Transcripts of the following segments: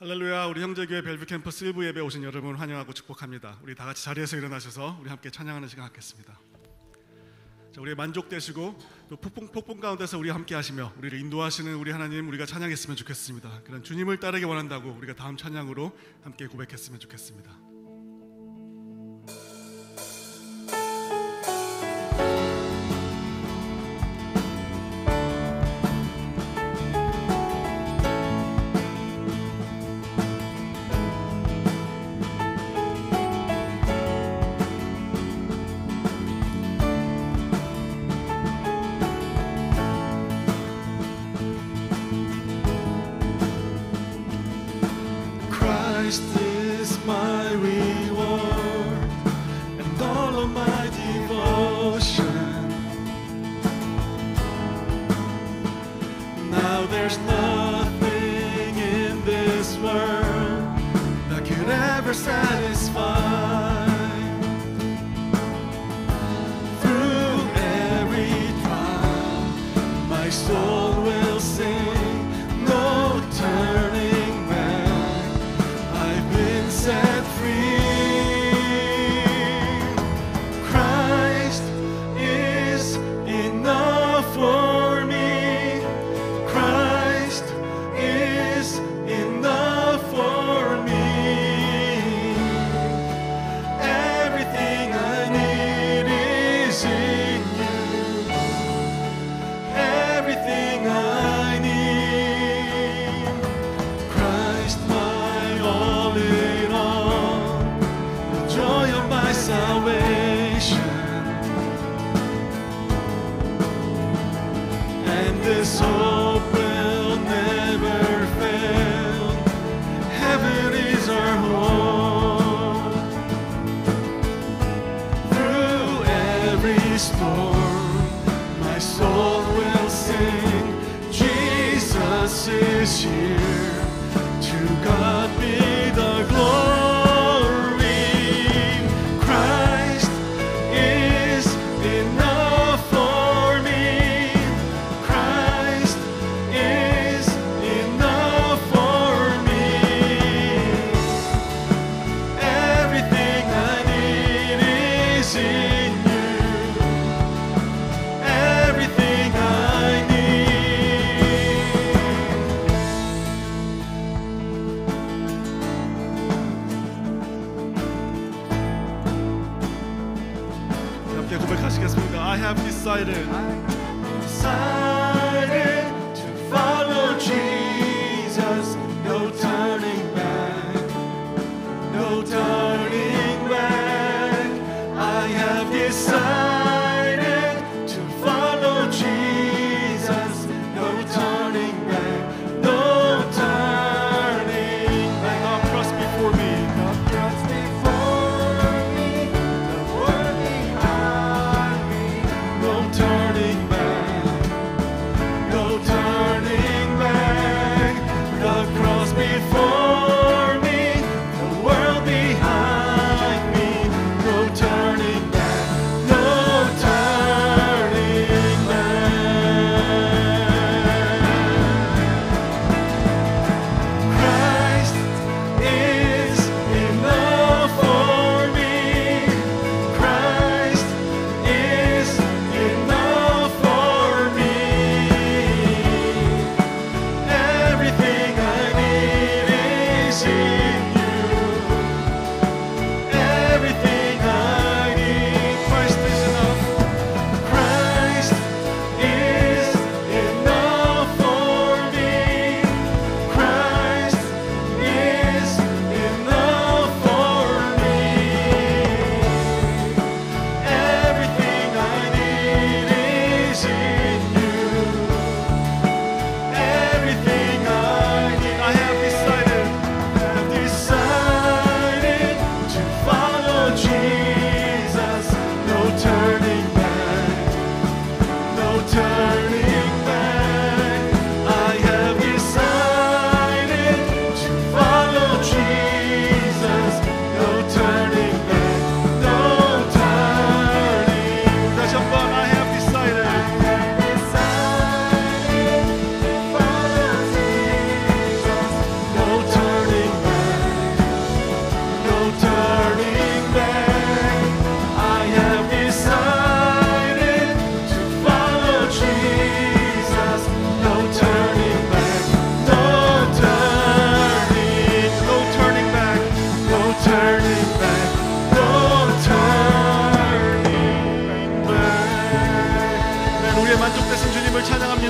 할렐루야. 우리 형제교회 벨뷰 캠퍼스 1부 예배 오신 여러분 환영하고 축복합니다. 우리 다 같이 자리에서 일어나셔서 우리 함께 찬양하는 시간 갖겠습니다. 자, 우리 만족되시고 또 폭풍 가운데서 우리 함께 하시며 우리를 인도하시는 우리 하나님, 우리가 찬양했으면 좋겠습니다. 그런 주님을 따르기 원한다고 우리가 다음 찬양으로 함께 고백했으면 좋겠습니다. Christ is my reward and all of my devotion. Now there's nothing in this world that could ever satisfy. Through every trial, my soul will sing, no turning back. Set free. Christ is enough for me. Christ is enough for me. Everything I need is in you. Everything I need. Christ, my all in all, the joy of my salvation, and this hope will never fail. Heaven is our home. Through every storm, my soul will sing, Jesus is here. To God be the glory. Christ is enough for me. Christ is enough for me. Everything I need is in you. Everything I need. 함께 고백하시겠습니다. I have decided Decided to follow Jesus, no turning back, no turning back. I have decided to follow Jesus, no turning back, no turning back. God thrust before me. God thrust before me, the world behind me, no turning back.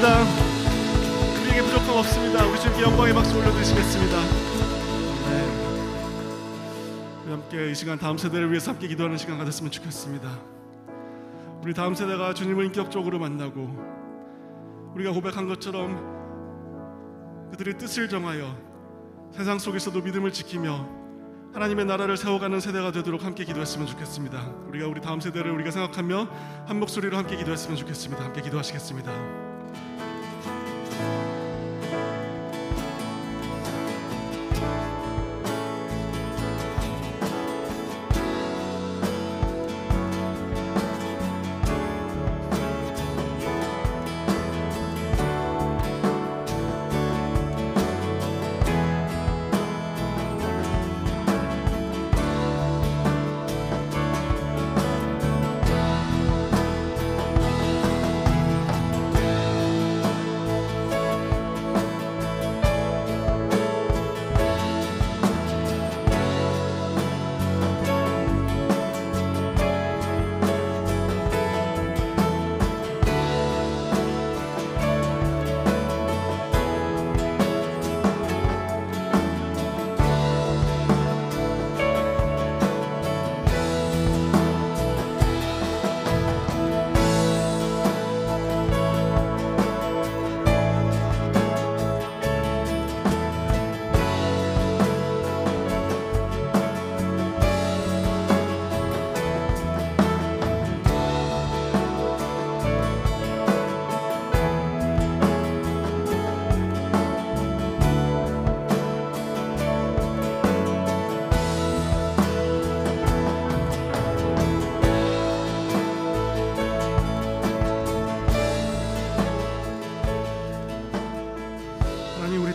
감사합니다. 우리에게 부족함 없습니다. 우리 주님께 영광의 박수 올려드리시겠습니다. 우리 함께 이 시간 다음 세대를 위해서 함께 기도하는 시간가 됐으면 좋겠습니다. 우리 다음 세대가 주님을 인격적으로 만나고 우리가 고백한 것처럼 그들의 뜻을 정하여 세상 속에서도 믿음을 지키며 하나님의 나라를 세워가는 세대가 되도록 함께 기도했으면 좋겠습니다. 우리가 우리 다음 세대를 우리가 생각하며 한 목소리로 함께 기도했으면 좋겠습니다. 함께 기도하시겠습니다.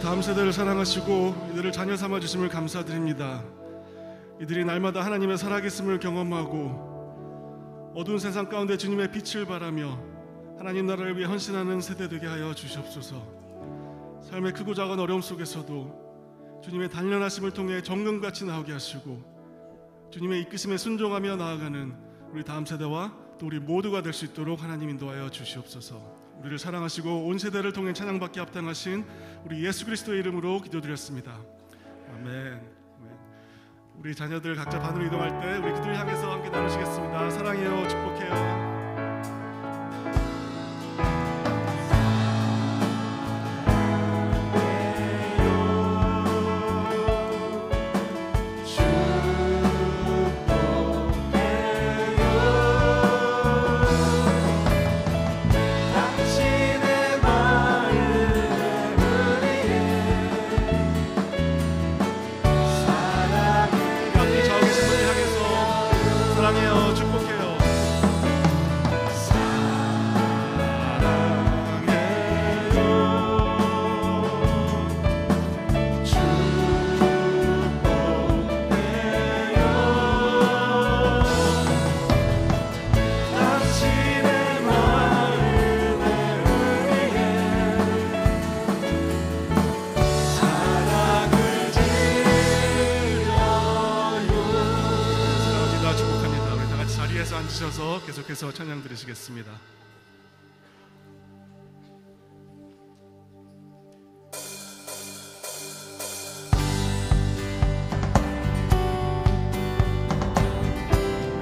다음 세대를 사랑하시고 이들을 자녀 삼아 주심을 감사드립니다. 이들이 날마다 하나님의 살아계심을 경험하고 어두운 세상 가운데 주님의 빛을 바라며 하나님 나라를 위해 헌신하는 세대 되게 하여 주시옵소서. 삶의 크고 작은 어려움 속에서도 주님의 단련하심을 통해 정금같이 나오게 하시고 주님의 이끄심에 순종하며 나아가는 우리 다음 세대와 또 우리 모두가 될 수 있도록 하나님 인도하여 주시옵소서. 우리를 사랑하시고 온 세대를 통해 찬양받게 합당하신 우리 예수 그리스도의 이름으로 기도드렸습니다. 아멘. 우리 자녀들 각자 반으로 이동할 때 우리 그들을 향해서 함께 나누시겠습니다. 사랑해요, 축복해요. 앉으셔서 계속해서 찬양 드리시겠습니다.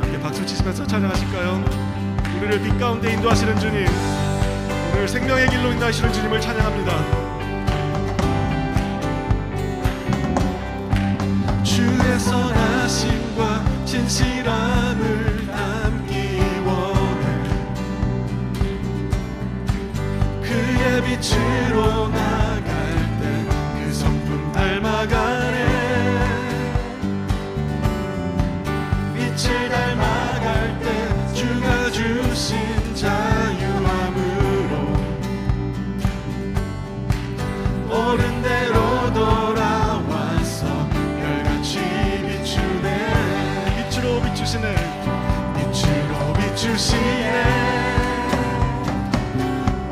함께 박수 치시면서 찬양하실까요? 우리를 빛 가운데 인도하시는 주님, 우리를 생명의 길로 인도하시는 주님을 찬양합니다. 주의 선하심과 진실함을 담기 원해. 그의 빛으로 나갈 때 그 성품 닮아가네. 빛을 닮아갈 때 주가 주신 자유함으로 옳은 대로 돌아와서 별같이 비추네. 빛으로 비추시네. 빛으로 비추시네.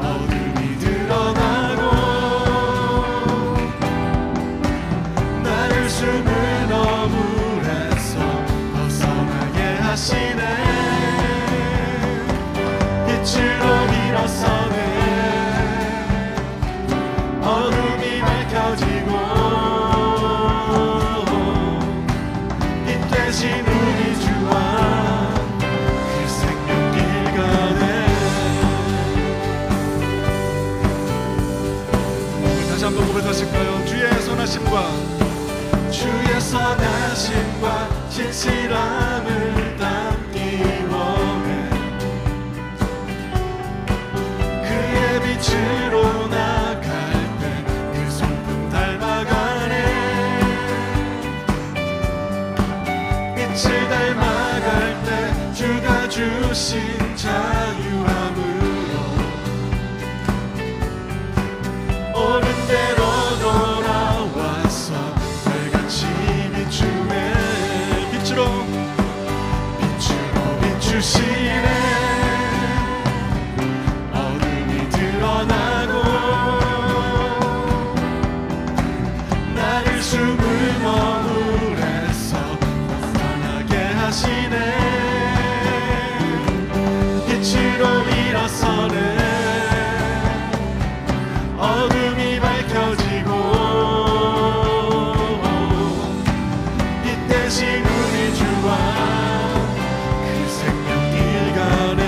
어둠이 드러나고 나 선하신가요? 주의 선하심과 주의 선하심과 진실함을 담기 원해 그의 빛으로 나갈 때 그 성품 닮아가네 빛을 닮아갈 때 주가 주신 자유함으로 옳은 대로 돌아와서 별같이 비추네 빛으로 비추시네 어둠이 드러나고 나를 숨은 어물에서 벗어나게 하시네 빛으로 일어서네 어둠이 밝혀지고 빛 대신 우리 주와 그 생명길 가네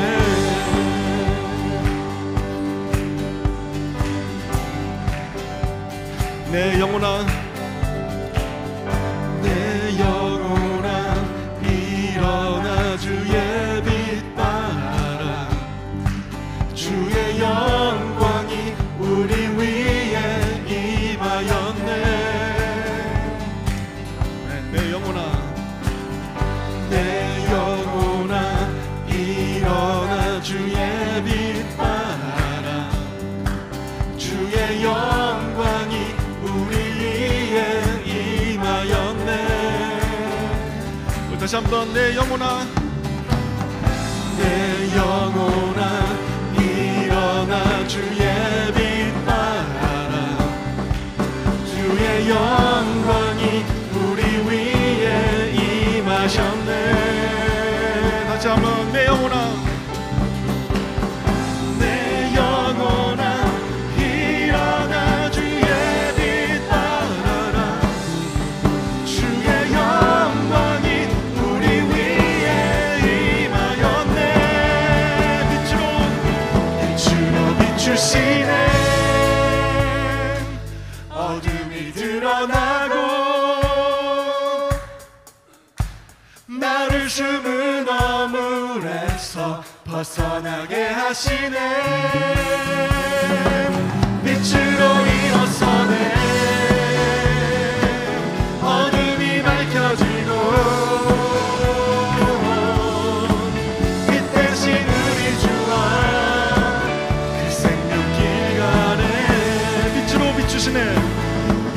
내 영혼아 내 영혼아 일어나 주의 빛 따라 주의 영광이 우리 위에 임하였네 내 영혼아 내 영혼아 일어나 주의 빛 따라 주의 영광이 우리 위에 임하였네 다시 한번 내 영혼아 내 영혼아 일어나 주의 빛 따라 주의 영광이 우리 위에 임하셨네 다시 한번 내 영혼아 내 영혼아 일어나 주의 빛 따라 주의 영광이 우리 위에 임하였네 빛으로 비추시네 어둠이 드러나고 나를 숨은 어물에서 벗어나게 하시네 빛으로 일어서네 어둠이 밝혀지고 빛 대신 우리 주와 그 생명길 가네 빛으로 비추시네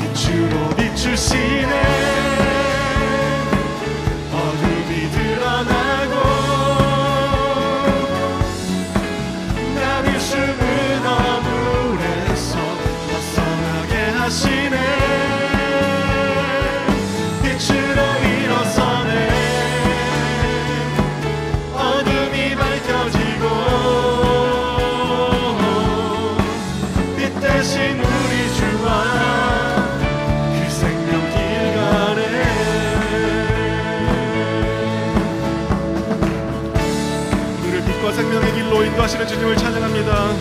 빛으로 비추시네 어둠이 드러나고 나를 숨은 어물에서 벗어나게 하시네 빛으로 일어서네 어둠이 밝혀지고 빛 대신 우리 주와 그 생명길 가네 우리를 빛과 생명의 길로 인도하시는 주님을 찬양합니다.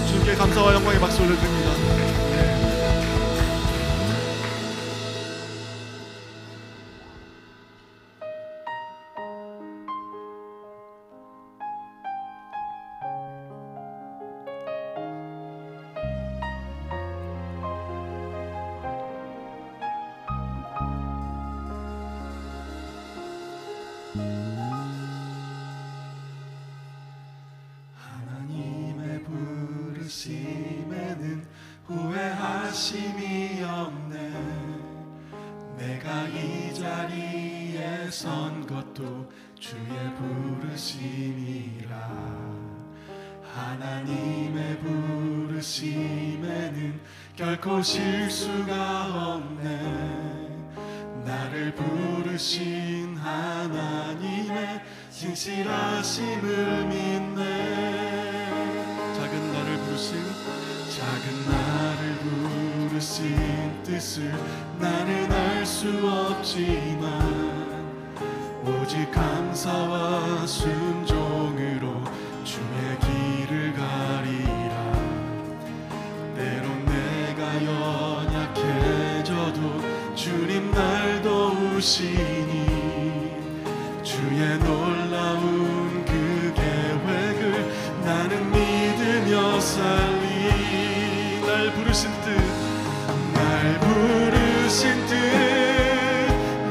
주님께 감사와 영광의 박수 올려드립니다. 하나님의 부르심에는 후회하심이 없네 내가 이 자리에 선 것도 주의 부르심이라 하나님의 부르심에는 결코 실수가 없네 나를 부르신 하나님의 진실하심을 믿네 작은 나를 작은 나를 부르신 뜻을 나는 알 수 없지만 오직 감사와 순종으로 주의 길을 가리라 때론 이루시니 주의 놀라운 그 계획을 나는 믿으며 살리. 날 부르신 뜻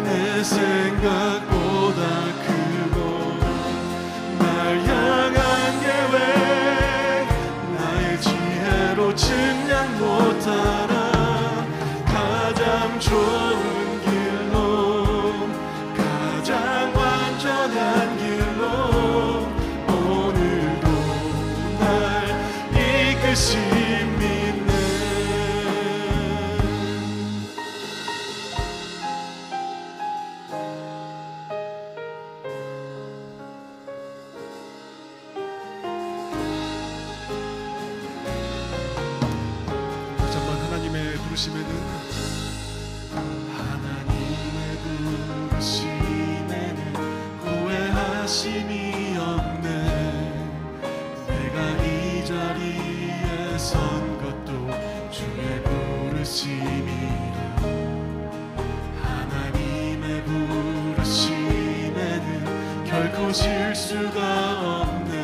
내 생각보다 크고 날 향한 계획 나의 지혜로 측량 못하나 가장 좋은 길로 가장 완전한 길로 오늘도 날 이끄시 믿네. 다시 한번 하나님의 부르심에는 하나님의 부르심에는 후회하심이 없네. 내가 이 자리에 선 것도 주의 부르심이라. 하나님의 부르심에는 결코 실수가 없네.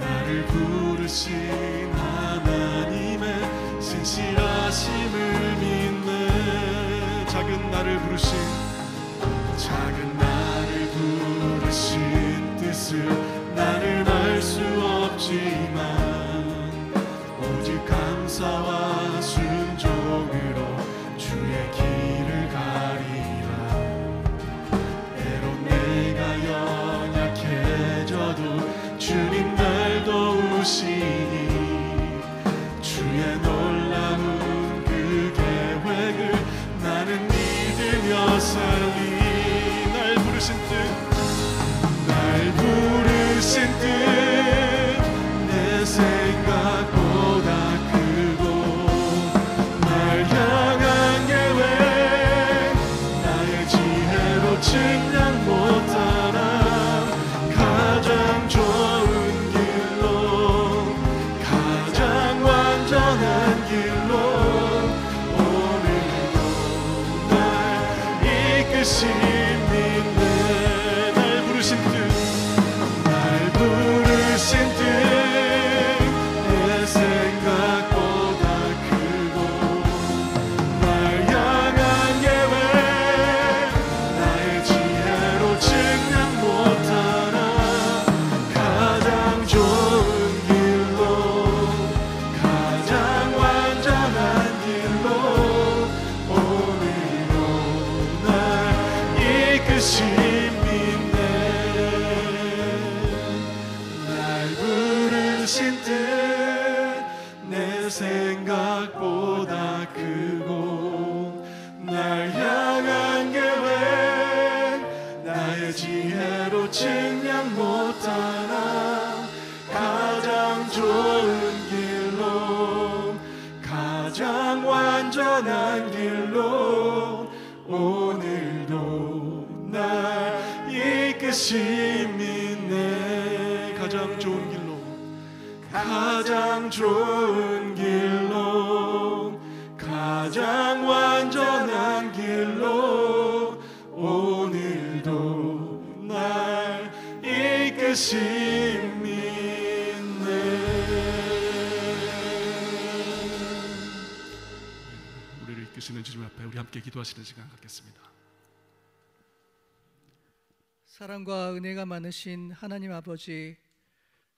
나를 부르신 하나님의 신실하심을 믿네. 작은 나를 부르신 뜻을 나는 알 수 없지만 오직 감사와 순종으로 주의 길을 가리라. 때론 내가 연약해져도 주님 날 도우시니 주의 놀라운 그 계획을 나는 믿으며 살리. 날 부르신 뜻 내 생각보다 크고 날 향한 계획 나의 지혜로 측량 못하나 가장 좋은 길로 가장 완전한 길로 오늘도 날 이끄시 믿네. 날 부르신 뜻 내 생각보다 크고 날 향한 계획 나의 지혜로 측량 못하나 가장 좋은 길로 가장 완전한 길로 오늘도 날 이끄시 믿네. 부르신 뜻 내 생각보다 크고 날 향한 계획 나의 지혜로 측량 못하나 가장 좋은 길로 가장 완전한 길로 오늘도 날 이끄시 믿네. 가장 좋은 길로 가장 좋은 길로 가장 완전한 길로 오늘도 날 이끄시 믿네. 우리를 이끄시는 주님 앞에 우리 함께 기도하시는 시간 갖겠습니다. 사랑과 은혜가 많으신 하나님 아버지,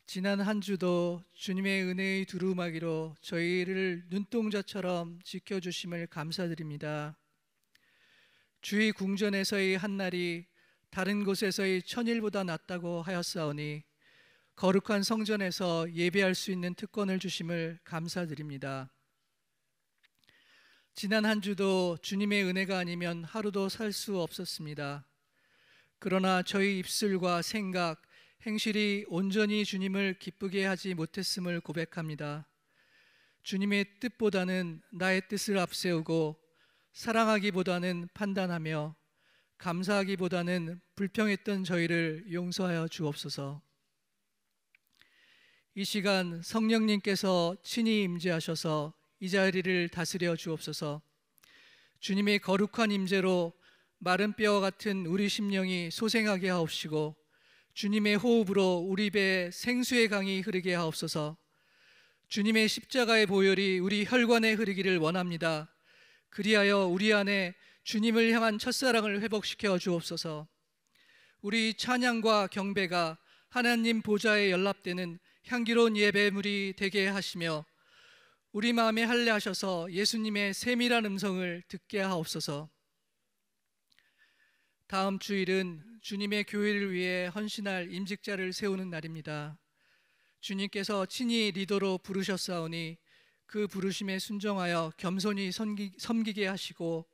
지난 한 주도 주님의 은혜의 두루마기로 저희를 눈동자처럼 지켜주심을 감사드립니다. 주의 궁전에서의 한날이 다른 곳에서의 천일보다 낫다고 하였사오니 거룩한 성전에서 예배할 수 있는 특권을 주심을 감사드립니다. 지난 한 주도 주님의 은혜가 아니면 하루도 살 수 없었습니다. 그러나 저희 입술과 생각, 행실이 온전히 주님을 기쁘게 하지 못했음을 고백합니다. 주님의 뜻보다는 나의 뜻을 앞세우고 사랑하기보다는 판단하며 감사하기보다는 불평했던 저희를 용서하여 주옵소서. 이 시간 성령님께서 친히 임재하셔서 이 자리를 다스려 주옵소서. 주님의 거룩한 임재로 마른 뼈와 같은 우리 심령이 소생하게 하옵시고 주님의 호흡으로 우리 배에 생수의 강이 흐르게 하옵소서. 주님의 십자가의 보혈이 우리 혈관에 흐르기를 원합니다. 그리하여 우리 안에 주님을 향한 첫사랑을 회복시켜 주옵소서. 우리 찬양과 경배가 하나님 보좌에 연락되는 향기로운 예배물이 되게 하시며 우리 마음에 할례하셔서 예수님의 세밀한 음성을 듣게 하옵소서. 다음 주일은 주님의 교회를 위해 헌신할 임직자를 세우는 날입니다. 주님께서 친히 리더로 부르셨사오니 그 부르심에 순종하여 겸손히 섬기게 하시고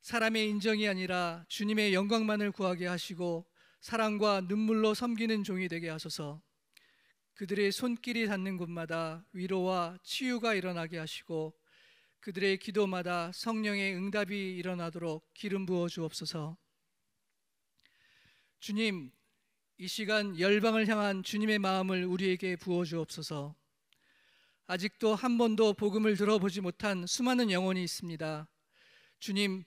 사람의 인정이 아니라 주님의 영광만을 구하게 하시고 사랑과 눈물로 섬기는 종이 되게 하소서. 그들의 손길이 닿는 곳마다 위로와 치유가 일어나게 하시고 그들의 기도마다 성령의 응답이 일어나도록 기름 부어 주옵소서. 주님, 이 시간 열방을 향한 주님의 마음을 우리에게 부어 주옵소서. 아직도 한 번도 복음을 들어보지 못한 수많은 영혼이 있습니다. 주님,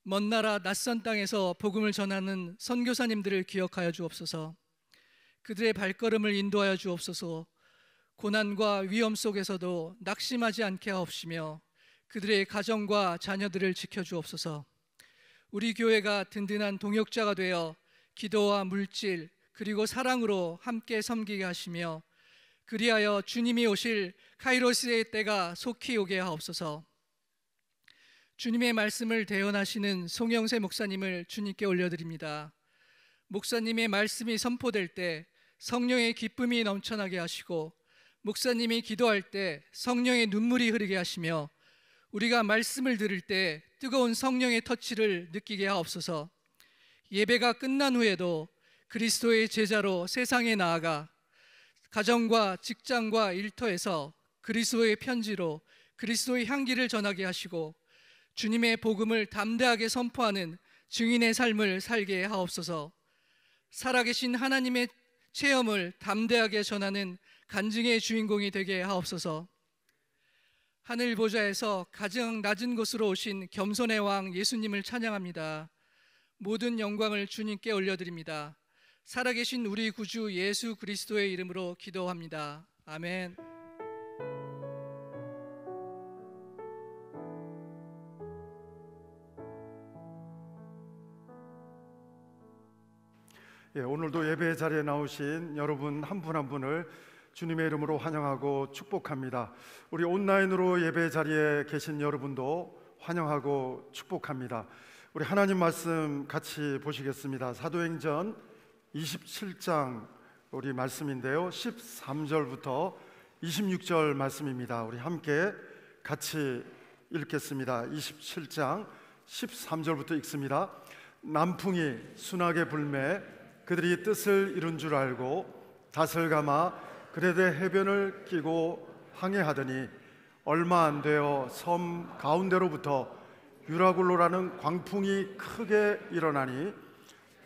먼 나라 낯선 땅에서 복음을 전하는 선교사님들을 기억하여 주옵소서. 그들의 발걸음을 인도하여 주옵소서. 고난과 위험 속에서도 낙심하지 않게 하옵시며 그들의 가정과 자녀들을 지켜주옵소서. 우리 교회가 든든한 동역자가 되어 기도와 물질 그리고 사랑으로 함께 섬기게 하시며 그리하여 주님이 오실 카이로스의 때가 속히 오게 하옵소서. 주님의 말씀을 대언하시는 송영세 목사님을 주님께 올려드립니다. 목사님의 말씀이 선포될 때 성령의 기쁨이 넘쳐나게 하시고 목사님이 기도할 때 성령의 눈물이 흐르게 하시며 우리가 말씀을 들을 때 뜨거운 성령의 터치를 느끼게 하옵소서. 예배가 끝난 후에도 그리스도의 제자로 세상에 나아가 가정과 직장과 일터에서 그리스도의 편지로 그리스도의 향기를 전하게 하시고 주님의 복음을 담대하게 선포하는 증인의 삶을 살게 하옵소서. 살아계신 하나님의 체험을 담대하게 전하는 간증의 주인공이 되게 하옵소서. 하늘 보좌에서 가장 낮은 곳으로 오신 겸손의 왕 예수님을 찬양합니다. 모든 영광을 주님께 올려드립니다. 살아계신 우리 구주 예수 그리스도의 이름으로 기도합니다. 아멘. 오늘도 예배 자리에 나오신 여러분 한 분 한 분을 주님의 이름으로 환영하고 축복합니다. 우리 온라인으로 예배 자리에 계신 여러분도 환영하고 축복합니다. 우리 하나님 말씀 같이 보시겠습니다. 사도행전 27장 우리 말씀인데요, 13절부터 26절 말씀입니다. 우리 함께 같이 읽겠습니다. 27장 13절부터 읽습니다. 남풍이 순하게 불매 그들이 뜻을 이룬 줄 알고 닷을 감아 그레데 해변을 끼고 항해하더니 얼마 안 되어 섬 가운데로부터 유라굴로라는 광풍이 크게 일어나니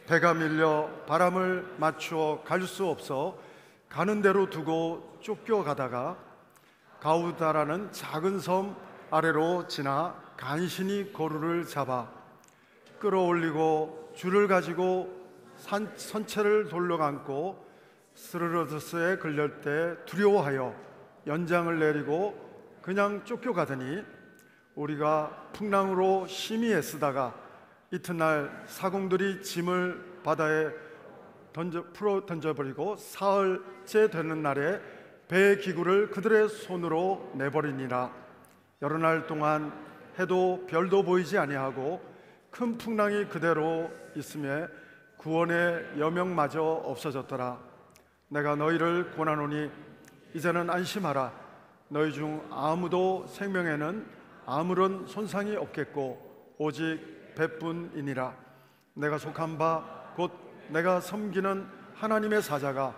배가 밀려 바람을 맞추어 갈 수 없어 가는 대로 두고 쫓겨가다가 가우다라는 작은 섬 아래로 지나 간신히 고루를 잡아 끌어올리고 줄을 가지고 선체를 돌려감고 스르르스에 걸릴 때 두려워하여 연장을 내리고 그냥 쫓겨가더니 우리가 풍랑으로 심히 애쓰다가 이튿날 사공들이 짐을 바다에 풀어 던져버리고 사흘째 되는 날에 배의 기구를 그들의 손으로 내버리니라. 여러 날 동안 해도 별도 보이지 아니하고 큰 풍랑이 그대로 있음에 구원의 여명마저 없어졌더라. 내가 너희를 권하노니 이제는 안심하라. 너희 중 아무도 생명에는 아무런 손상이 없겠고 오직 배뿐이니라. 내가 속한 바 곧 내가 섬기는 하나님의 사자가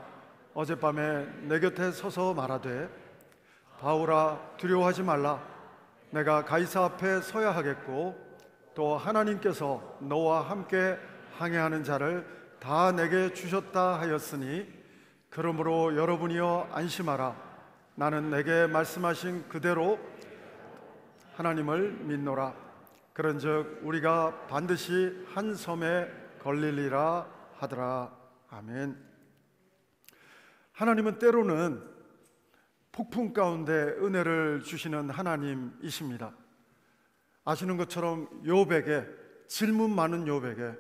어젯밤에 내 곁에 서서 말하되 바울아 두려워하지 말라. 내가 가이사 앞에 서야 하겠고 또 하나님께서 너와 함께 항해하는 자를 다 내게 주셨다 하였으니 그러므로 여러분이여 안심하라. 나는 내게 말씀하신 그대로 하나님을 믿노라. 그런즉 우리가 반드시 한 섬에 걸리리라 하더라. 아멘. 하나님은 때로는 폭풍 가운데 은혜를 주시는 하나님이십니다. 아시는 것처럼 욥에게, 질문 많은 욥에게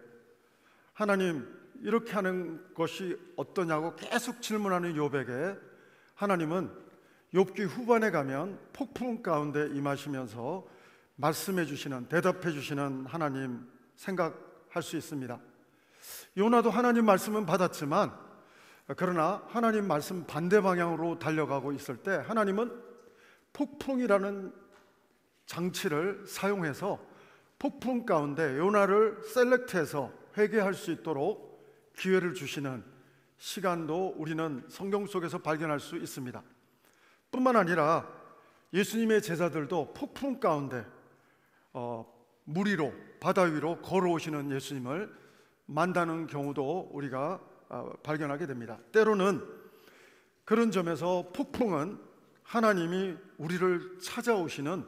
하나님 이렇게 하는 것이 어떠냐고 계속 질문하는 욥에게 하나님은 욥기 후반에 가면 폭풍 가운데 임하시면서 말씀해 주시는, 대답해 주시는 하나님 생각할 수 있습니다. 요나도 하나님 말씀은 받았지만 그러나 하나님 말씀 반대 방향으로 달려가고 있을 때 하나님은 폭풍이라는 장치를 사용해서 폭풍 가운데 요나를 셀렉트해서 회개할 수 있도록 기회를 주시는 시간도 우리는 성경 속에서 발견할 수 있습니다. 뿐만 아니라 예수님의 제자들도 폭풍 가운데 물 위로, 바다 위로 걸어오시는 예수님을 만나는 경우도 우리가 발견하게 됩니다. 때로는 그런 점에서 폭풍은 하나님이 우리를 찾아오시는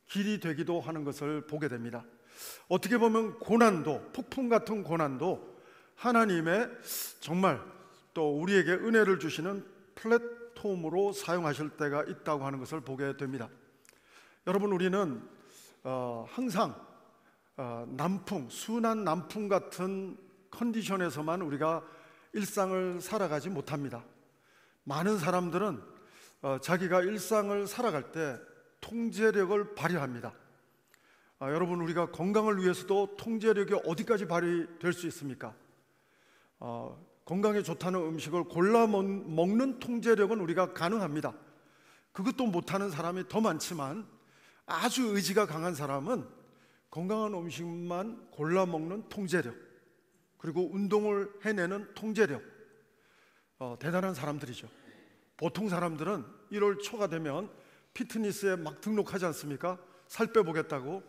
길이 되기도 하는 것을 보게 됩니다. 어떻게 보면 고난도, 폭풍 같은 고난도 하나님의 정말 또 우리에게 은혜를 주시는 플랫폼으로 사용하실 때가 있다고 하는 것을 보게 됩니다. 여러분, 우리는 항상 남풍, 순한 남풍 같은 컨디션에서만 우리가 일상을 살아가지 못합니다. 많은 사람들은 자기가 일상을 살아갈 때 통제력을 발휘합니다. 여러분, 우리가 건강을 위해서도 통제력이 어디까지 발휘될 수 있습니까? 건강에 좋다는 음식을 골라 먹는 통제력은 우리가 가능합니다. 그것도 못하는 사람이 더 많지만 아주 의지가 강한 사람은 건강한 음식만 골라 먹는 통제력, 그리고 운동을 해내는 통제력, 대단한 사람들이죠. 보통 사람들은 1월 초가 되면 피트니스에 막 등록하지 않습니까? 살 빼보겠다고.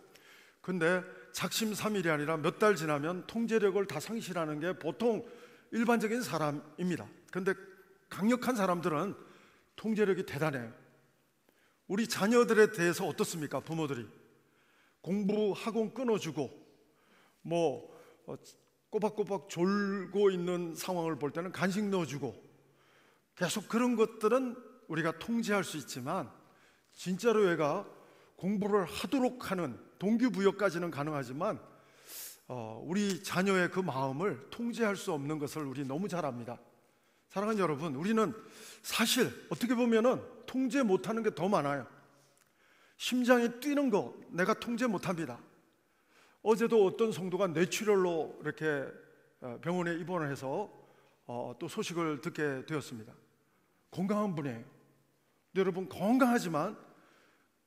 근데 작심삼일이 아니라 몇 달 지나면 통제력을 다 상실하는 게 보통 일반적인 사람입니다. 근데 강력한 사람들은 통제력이 대단해요. 우리 자녀들에 대해서 어떻습니까? 부모들이 공부 학원 끊어주고 꼬박꼬박 졸고 있는 상황을 볼 때는 간식 넣어주고 계속 그런 것들은 우리가 통제할 수 있지만 진짜로 얘가 공부를 하도록 하는 동기부여까지는 가능하지만 우리 자녀의 그 마음을 통제할 수 없는 것을 우리 너무 잘 압니다. 사랑하는 여러분, 우리는 사실 어떻게 보면은 통제 못하는 게 더 많아요. 심장이 뛰는 거 내가 통제 못합니다. 어제도 어떤 성도가 뇌출혈로 이렇게 병원에 입원을 해서 또 소식을 듣게 되었습니다. 건강한 분이에요. 근데 여러분, 건강하지만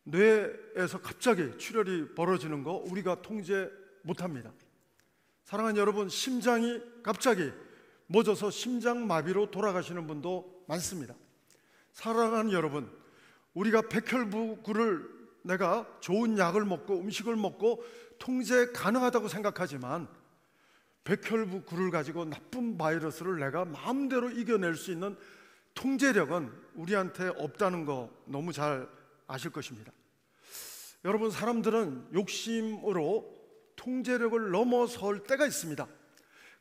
뇌에서 갑자기 출혈이 벌어지는 거 우리가 통제 못합니다. 사랑하는 여러분, 심장이 갑자기 멎어서 심장마비로 돌아가시는 분도 많습니다. 사랑하는 여러분, 우리가 백혈구를 내가 좋은 약을 먹고 음식을 먹고 통제 가능하다고 생각하지만 백혈구를 가지고 나쁜 바이러스를 내가 마음대로 이겨낼 수 있는 통제력은 우리한테 없다는 거 너무 잘 아실 것입니다. 여러분, 사람들은 욕심으로 통제력을 넘어설 때가 있습니다.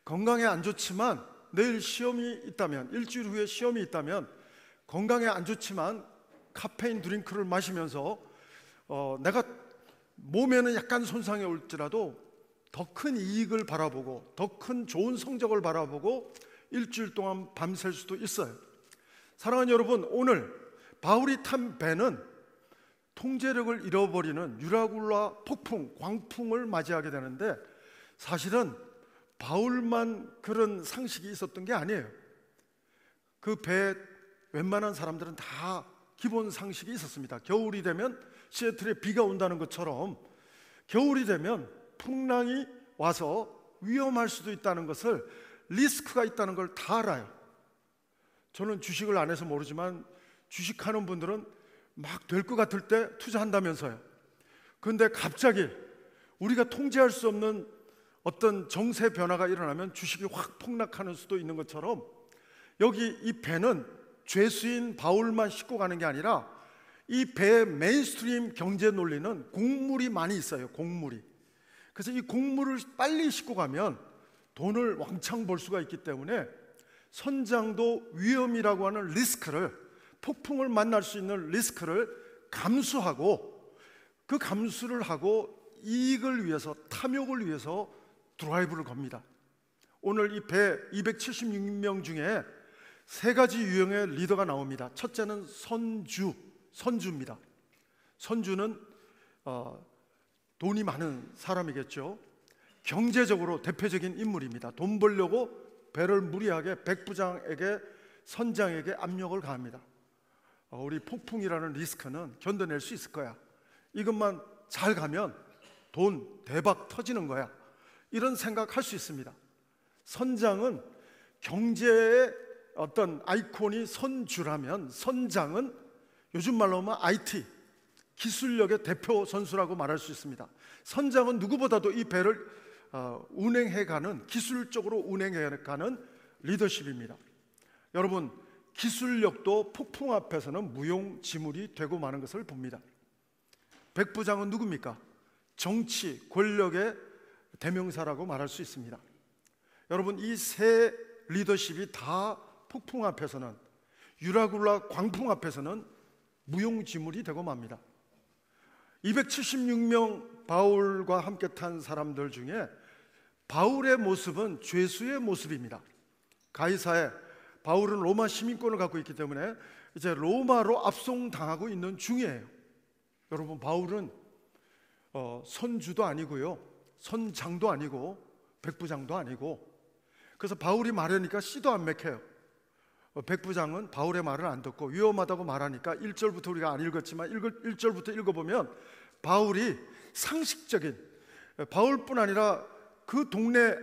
건강에 안 좋지만 내일 시험이 있다면, 일주일 후에 시험이 있다면 건강에 안 좋지만 카페인 드링크를 마시면서 내가 몸에는 약간 손상이 올지라도 더 큰 이익을 바라보고 더 큰 좋은 성적을 바라보고 일주일 동안 밤샐 수도 있어요. 사랑하는 여러분, 오늘 바울이 탄 배는 통제력을 잃어버리는 유라굴라 폭풍, 광풍을 맞이하게 되는데 사실은 바울만 그런 상식이 있었던 게 아니에요. 그 배에 웬만한 사람들은 다 기본 상식이 있었습니다. 겨울이 되면 시애틀에 비가 온다는 것처럼 겨울이 되면 풍랑이 와서 위험할 수도 있다는 것을, 리스크가 있다는 걸 다 알아요. 저는 주식을 안 해서 모르지만 주식하는 분들은 막 될 것 같을 때 투자한다면서요. 그런데 갑자기 우리가 통제할 수 없는 어떤 정세 변화가 일어나면 주식이 확 폭락하는 수도 있는 것처럼 여기 이 배는 죄수인 바울만 싣고 가는 게 아니라 이 배의 메인스트림 경제 논리는 곡물이 많이 있어요. 곡물이. 그래서 이 곡물을 빨리 싣고 가면 돈을 왕창 벌 수가 있기 때문에 선장도 위험이라고 하는 리스크를, 폭풍을 만날 수 있는 리스크를 감수하고, 그 감수를 하고 이익을 위해서, 탐욕을 위해서 드라이브를 겁니다. 오늘 이 배 276명 중에 세 가지 유형의 리더가 나옵니다. 첫째는 선주입니다. 선주는 돈이 많은 사람이겠죠. 경제적으로 대표적인 인물입니다. 돈 벌려고 배를 무리하게 백부장에게, 선장에게 압력을 가합니다. 우리 폭풍이라는 리스크는 견뎌낼 수 있을 거야. 이것만 잘 가면 돈 대박 터지는 거야. 이런 생각할 수 있습니다. 선장은 경제의 어떤 아이콘이 선주라면, 선장은 요즘 말로 하면 IT, 기술력의 대표 선수라고 말할 수 있습니다. 선장은 누구보다도 이 배를 운행해가는, 기술적으로 운행해가는 리더십입니다. 여러분, 기술력도 폭풍 앞에서는 무용지물이 되고 마는 것을 봅니다. 백부장은 누굽니까? 정치, 권력의 대명사라고 말할 수 있습니다. 여러분, 이 세 리더십이 다 폭풍 앞에서는, 유라굴라 광풍 앞에서는 무용지물이 되고 맙니다. 276명 바울과 함께 탄 사람들 중에 바울의 모습은 죄수의 모습입니다. 가이사에 바울은 로마 시민권을 갖고 있기 때문에 이제 로마로 압송당하고 있는 중이에요. 여러분, 바울은 선주도 아니고요, 선장도 아니고 백부장도 아니고, 그래서 바울이 말하니까 씨도 안 맥혀요. 백부장은 바울의 말을 안 듣고 위험하다고 말하니까 1절부터 우리가 안 읽었지만 1절부터 읽어보면 바울이 상식적인, 바울뿐 아니라 그 동네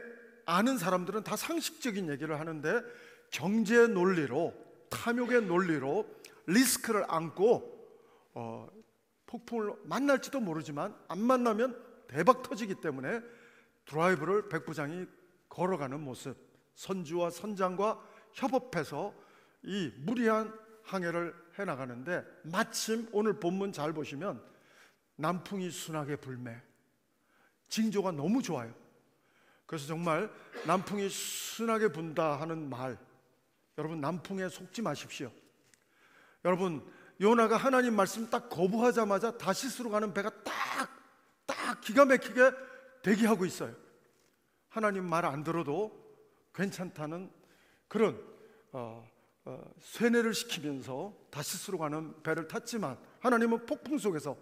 아는 사람들은 다 상식적인 얘기를 하는데, 경제 논리로, 탐욕의 논리로 리스크를 안고 폭풍을 만날지도 모르지만 안 만나면 대박 터지기 때문에 드라이브를 백부장이 걸어가는 모습, 선주와 선장과 협업해서 이 무리한 항해를 해나가는데, 마침 오늘 본문 잘 보시면 남풍이 순하게 불매, 징조가 너무 좋아요. 그래서 정말 남풍이 순하게 분다 하는 말, 여러분, 남풍에 속지 마십시오. 여러분, 요나가 하나님 말씀 딱 거부하자마자 다시스로 가는 배가 딱 기가 막히게 대기하고 있어요. 하나님 말 안 들어도 괜찮다는 그런 쇠뇌를 시키면서 다시스로 가는 배를 탔지만, 하나님은 폭풍 속에서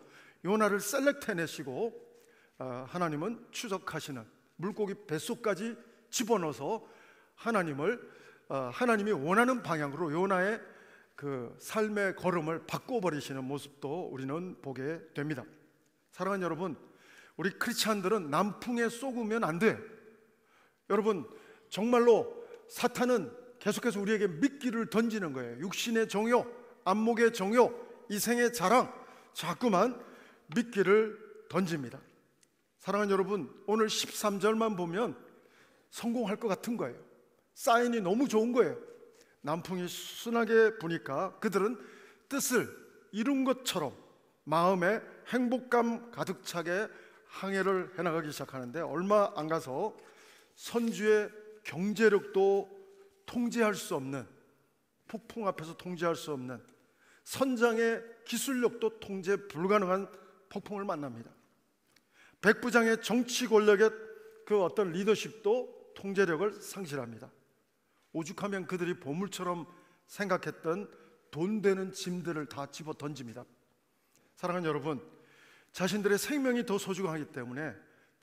요나를 셀렉트해내시고 하나님은 추적하시는, 물고기 뱃속까지 집어넣어서 하나님이 원하는 방향으로 요나의 그 삶의 걸음을 바꿔버리시는 모습도 우리는 보게 됩니다. 사랑하는 여러분, 우리 크리스찬들은 남풍에 쏘으면 안 돼. 여러분, 정말로 사탄은 계속해서 우리에게 미끼를 던지는 거예요. 육신의 정욕, 안목의 정욕, 이생의 자랑, 자꾸만 미끼를 던집니다. 사랑하는 여러분, 오늘 13절만 보면 성공할 것 같은 거예요. 사인이 너무 좋은 거예요. 남풍이 순하게 부니까 그들은 뜻을 이룬 것처럼 마음에 행복감 가득 차게 항해를 해나가기 시작하는데, 얼마 안 가서 선주의 경제력도 통제할 수 없는, 폭풍 앞에서 통제할 수 없는, 선장의 기술력도 통제 불가능한 폭풍을 만납니다. 백부장의 정치 권력의 그 어떤 리더십도 통제력을 상실합니다. 오죽하면 그들이 보물처럼 생각했던 돈 되는 짐들을 다 집어 던집니다. 사랑하는 여러분, 자신들의 생명이 더 소중하기 때문에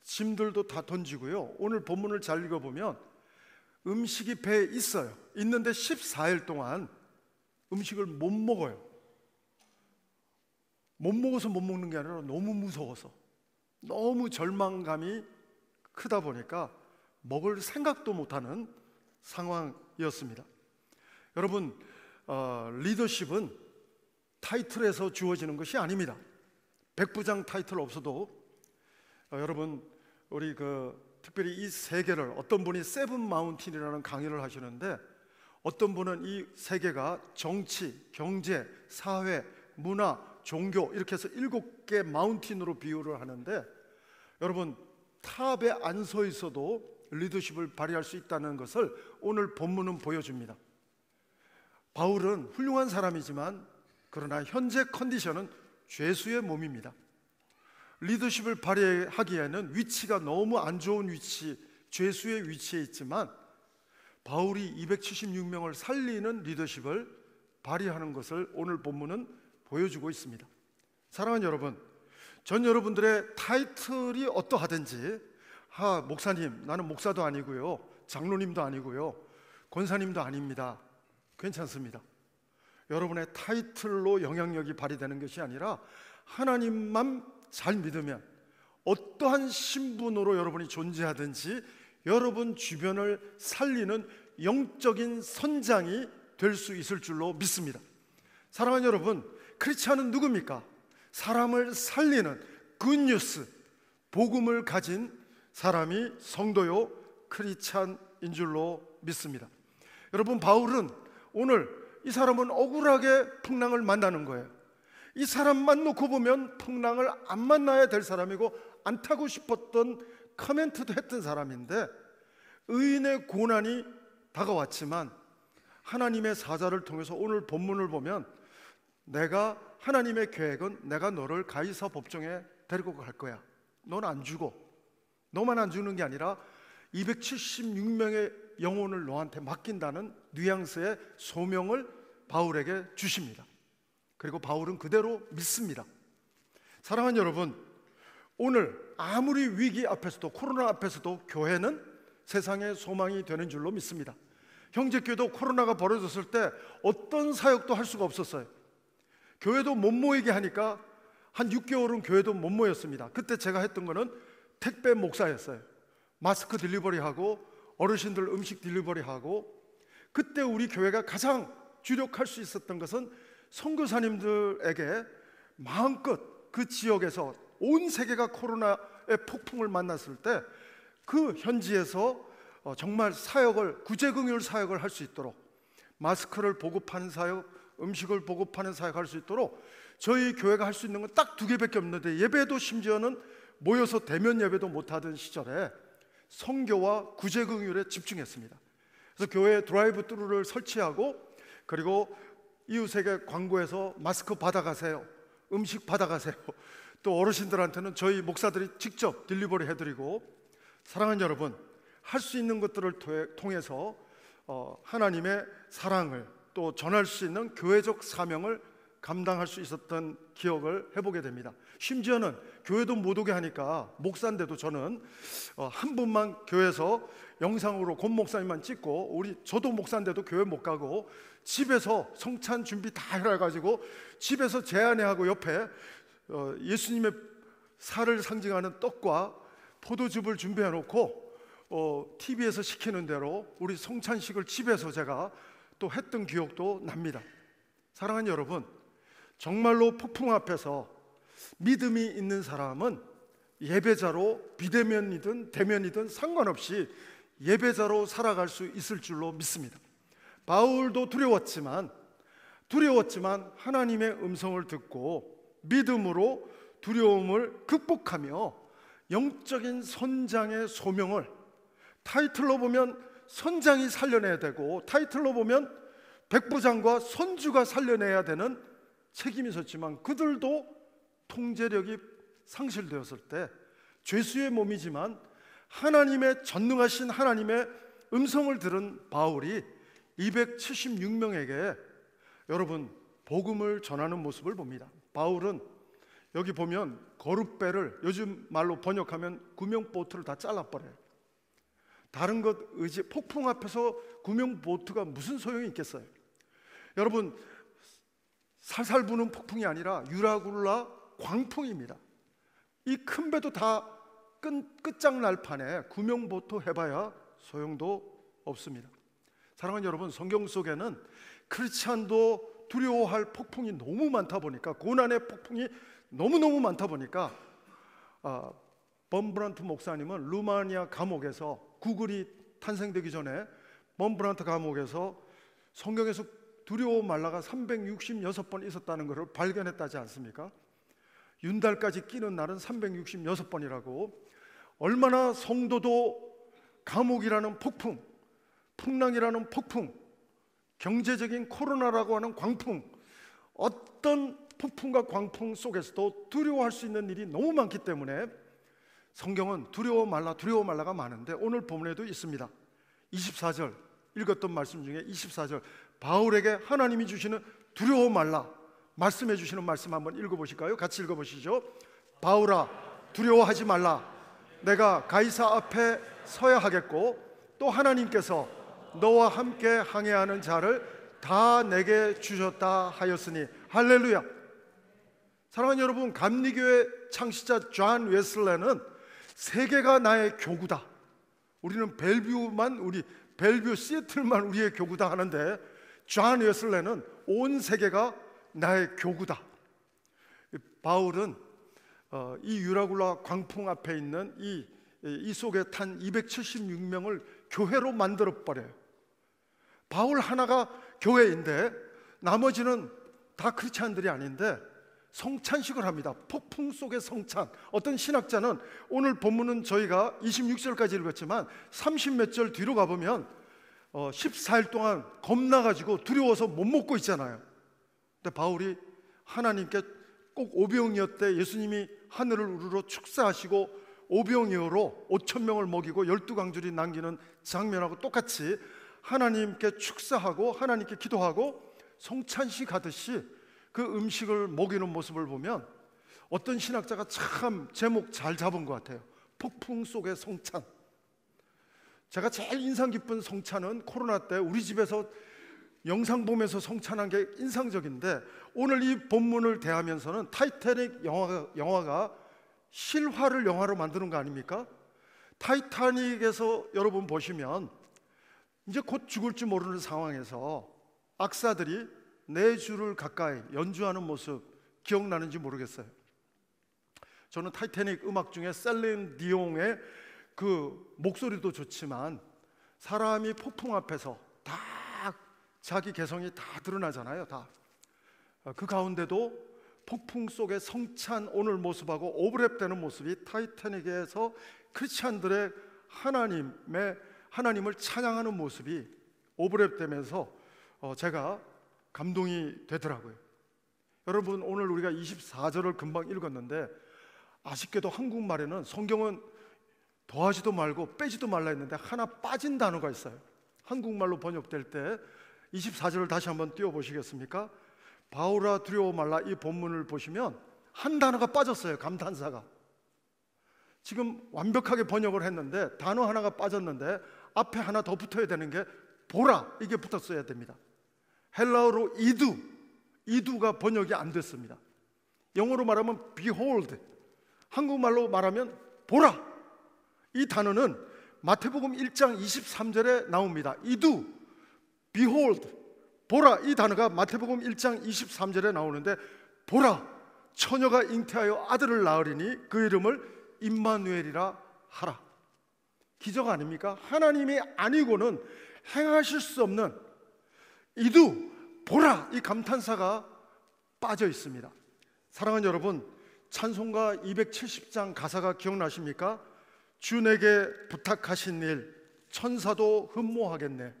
짐들도 다 던지고요. 오늘 본문을 잘 읽어보면 음식이 배에 있어요. 있는데 14일 동안 음식을 못 먹어요. 못 먹어서 못 먹는 게 아니라 너무 무서워서, 너무 절망감이 크다 보니까 먹을 생각도 못하는 상황이었습니다. 여러분, 리더십은 타이틀에서 주어지는 것이 아닙니다. 백부장 타이틀 없어도 여러분, 우리 특별히 이 세계를, 어떤 분이 세븐 마운틴이라는 강의를 하시는데, 어떤 분은 이 세계가 정치, 경제, 사회, 문화, 종교 이렇게 해서 7개 마운틴으로 비유를 하는데, 여러분 탑에 안 서 있어도 리더십을 발휘할 수 있다는 것을 오늘 본문은 보여줍니다. 바울은 훌륭한 사람이지만 그러나 현재 컨디션은 죄수의 몸입니다. 리더십을 발휘하기에는 위치가 너무 안 좋은 위치, 죄수의 위치에 있지만 바울이 276명을 살리는 리더십을 발휘하는 것을 오늘 본문은 보여주고 있습니다. 사랑하는 여러분, 전 여러분들의 타이틀이 어떠하든지, 목사님, 나는 목사도 아니고요, 장로님도 아니고요, 권사님도 아닙니다. 괜찮습니다. 여러분의 타이틀로 영향력이 발휘되는 것이 아니라 하나님만 잘 믿으면 어떠한 신분으로 여러분이 존재하든지 여러분 주변을 살리는 영적인 선장이 될 수 있을 줄로 믿습니다. 사랑하는 여러분, 크리스찬은 누굽니까? 사람을 살리는 굿뉴스, 복음을 가진 사람이 성도요 크리스찬인 줄로 믿습니다. 여러분, 바울은 오늘 이 사람은 억울하게 풍랑을 만나는 거예요. 이 사람만 놓고 보면 풍랑을 안 만나야 될 사람이고 안 타고 싶었던 커멘트도 했던 사람인데, 의인의 고난이 다가왔지만 하나님의 사자를 통해서 오늘 본문을 보면, 내가 하나님의 계획은 내가 너를 가이사 법정에 데리고 갈 거야. 넌 안 죽어. 너만 안 죽는 게 아니라 276명의 영혼을 너한테 맡긴다는 뉘앙스의 소명을 바울에게 주십니다. 그리고 바울은 그대로 믿습니다. 사랑하는 여러분, 오늘 아무리 위기 앞에서도, 코로나 앞에서도 교회는 세상의 소망이 되는 줄로 믿습니다. 형제교회도 코로나가 벌어졌을 때 어떤 사역도 할 수가 없었어요. 교회도 못 모이게 하니까 한 6개월은 교회도 못 모였습니다. 그때 제가 했던 거는 택배 목사였어요. 마스크 딜리버리하고 어르신들 음식 딜리버리하고, 그때 우리 교회가 가장 주력할 수 있었던 것은 선교사님들에게 마음껏 그 지역에서 온 세계가 코로나의 폭풍을 만났을 때 그 현지에서 정말 사역을, 구제금융 사역을 할 수 있도록, 마스크를 보급하는 사역, 음식을 보급하는 사역을 할 수 있도록 저희 교회가 할 수 있는 건 딱 2개밖에 없는데, 예배도 심지어는 모여서 대면 예배도 못하던 시절에 선교와 구제금융에 집중했습니다. 그래서 교회에 드라이브 뚜루를 설치하고, 그리고 이웃에게 광고해서 마스크 받아가세요, 음식 받아가세요, 또 어르신들한테는 저희 목사들이 직접 딜리버리 해드리고, 사랑하는 여러분, 할 수 있는 것들을 통해서 하나님의 사랑을 또 전할 수 있는 교회적 사명을 감당할 수 있었던 기억을 해보게 됩니다. 심지어는 교회도 못 오게 하니까, 목사인데도 저는 한 분만 교회에서 영상으로 권 목사님만 찍고, 저도 목사인데도 교회 못 가고 집에서 성찬 준비 다 해가지고 집에서 제 아내하고 옆에 예수님의 살을 상징하는 떡과 포도즙을 준비해 놓고 TV에서 시키는 대로 우리 성찬식을 집에서 제가 또 했던 기억도 납니다. 사랑하는 여러분, 정말로 폭풍 앞에서 믿음이 있는 사람은 예배자로, 비대면이든 대면이든 상관없이 예배자로 살아갈 수 있을 줄로 믿습니다. 바울도 두려웠지만 하나님의 음성을 듣고 믿음으로 두려움을 극복하며 영적인 선장의 소명을, 타이틀로 보면 선장이 살려내야 되고, 타이틀로 보면 백부장과 선주가 살려내야 되는 책임이 있었지만, 그들도 통제력이 상실되었을 때 죄수의 몸이지만 하나님의 전능하신 하나님의 음성을 들은 바울이 276명에게 여러분 복음을 전하는 모습을 봅니다. 바울은 여기 보면 거룻배를 요즘 말로 번역하면 구명보트를 다 잘라버려요. 다른 것 의지, 폭풍 앞에서 구명보트가 무슨 소용이 있겠어요? 여러분, 살살 부는 폭풍이 아니라 유라굴라 광풍입니다. 이 큰 배도 다 끝장날 판에 구명보트 해봐야 소용도 없습니다. 사랑하는 여러분, 성경 속에는 크리스찬도 두려워할 폭풍이 너무 많다 보니까, 고난의 폭풍이 너무너무 많다 보니까 범브란트 목사님은 루마니아 감옥에서, 구글이 탄생되기 전에 범브란트 감옥에서 성경에서 두려워 말라가 366번 있었다는 것을 발견했다지 않습니까? 윤달까지 끼는 날은 366번이라고. 얼마나 성도도 감옥이라는 폭풍, 풍랑이라는 폭풍, 경제적인 코로나라고 하는 광풍, 어떤 폭풍과 광풍 속에서도 두려워할 수 있는 일이 너무 많기 때문에 성경은 두려워 말라가 많은데 오늘 본문에도 있습니다. 24절 읽었던 말씀 중에 24절 바울에게 하나님이 주시는 두려워 말라 말씀해 주시는 말씀 한번 읽어보실까요? 같이 읽어보시죠. 바울아 두려워하지 말라. 내가 가이사 앞에 서야 하겠고 또 하나님께서 너와 함께 항해하는 자를 다 내게 주셨다 하였으니 할렐루야. 사랑하는 여러분, 감리교회 창시자 존 웨슬레는 세계가 나의 교구다. 우리는 벨뷰 시애틀만 우리의 교구다 하는데 존 웨슬레는 온 세계가 나의 교구다. 바울은 이 유라굴라 광풍 앞에 있는 이 속에 탄 276명을 교회로 만들어 버려요. 바울 하나가 교회인데 나머지는 다 크리스찬들이 아닌데 성찬식을 합니다. 폭풍 속의 성찬. 어떤 신학자는 오늘 본문은 저희가 26절까지 읽었지만 30몇 절 뒤로 가보면 14일 동안 겁나가지고 두려워서 못 먹고 있잖아요. 근데 바울이 하나님께 꼭 오병이어 때 예수님이 하늘을 우러러 축사하시고 오병이어로 5,000명을 먹이고 12광줄이 남기는 장면하고 똑같이 하나님께 축사하고 하나님께 기도하고 성찬식 하듯이 그 음식을 먹이는 모습을 보면 어떤 신학자가 참 제목 잘 잡은 것 같아요. 폭풍 속의 성찬. 제가 제일 인상 깊은 성찬은 코로나 때 우리 집에서 영상 보면서 성찬한 게 인상적인데 오늘 이 본문을 대하면서는 타이타닉 영화가 실화를 영화로 만드는 거 아닙니까? 타이타닉에서 여러분 보시면 이제 곧 죽을 줄 모르는 상황에서 악사들이 4줄을 가까이 연주하는 모습 기억나는지 모르겠어요. 저는 타이타닉 음악 중에 셀린 디옹의 그 목소리도 좋지만 사람이 폭풍 앞에서 다 자기 개성이 다 드러나잖아요. 다. 그 가운데도 폭풍 속의 성찬 오늘 모습하고 오버랩되는 모습이 타이타닉에서 크리스찬들의 하나님을 찬양하는 모습이 오버랩되면서 제가 감동이 되더라고요. 여러분, 오늘 우리가 24절을 금방 읽었는데 아쉽게도 한국말에는 성경은 더하지도 말고 빼지도 말라 했는데 하나 빠진 단어가 있어요. 한국말로 번역될 때 24절을 다시 한번 띄워보시겠습니까? 바울아 두려워 말라 이 본문을 보시면 한 단어가 빠졌어요. 감탄사가. 지금 완벽하게 번역을 했는데 단어 하나가 빠졌는데 앞에 하나 더 붙어야 되는 게 보라, 이게 붙었어야 됩니다. 헬라어로 이두가 번역이 안 됐습니다. 영어로 말하면 behold, 한국말로 말하면 보라. 이 단어는 마태복음 1장 23절에 나옵니다. 이두, behold, 보라. 이 단어가 마태복음 1장 23절에 나오는데 보라, 처녀가 잉태하여 아들을 낳으리니 그 이름을 임마누엘이라 하라. 기적 아닙니까? 하나님이 아니고는 행하실 수 없는 이두, 보라, 이 감탄사가 빠져 있습니다. 사랑하는 여러분, 찬송가 270장 가사가 기억나십니까? 주 내게 부탁하신 일 천사도 흠모하겠네.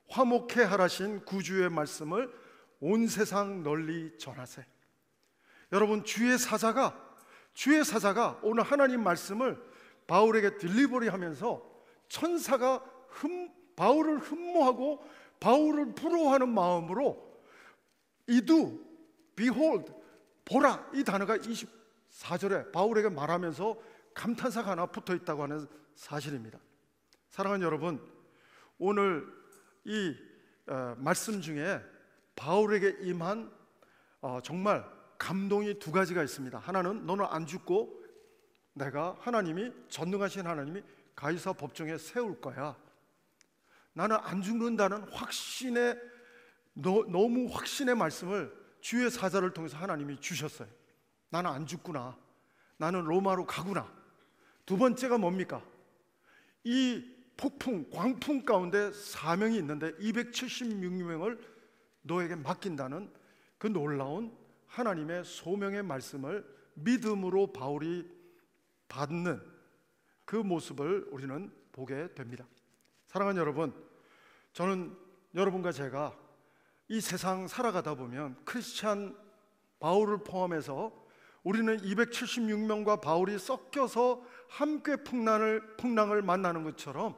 화목해 하라신 구주의 말씀을 온 세상 널리 전하세. 여러분, 주의 사자가 오늘 하나님 말씀을 바울에게 딜리버리 하면서 천사가 바울을 흠모하고 바울을 부러워하는 마음으로 이두, behold, 보라, 이 단어가 24절에 바울에게 말하면서 감탄사가 하나 붙어 있다고 하는 사실입니다. 사랑하는 여러분, 오늘 이 말씀 중에 바울에게 임한 정말 감동이 두 가지가 있습니다. 하나는 너는 안 죽고 내가 전능하신 하나님이 가이사 법정에 세울 거야. 나는 안 죽는다는 너무 확신의 말씀을 주의 사자를 통해서 하나님이 주셨어요. 나는 안 죽구나. 나는 로마로 가구나. 두 번째가 뭡니까? 이 폭풍, 광풍 가운데 사명이 있는데 276명을 너에게 맡긴다는 그 놀라운 하나님의 소명의 말씀을 믿음으로 바울이 받는 그 모습을 우리는 보게 됩니다. 사랑하는 여러분, 저는 여러분과 제가 이 세상 살아가다 보면 크리스찬 바울을 포함해서 우리는 276명과 바울이 섞여서 함께 풍랑을 만나는 것처럼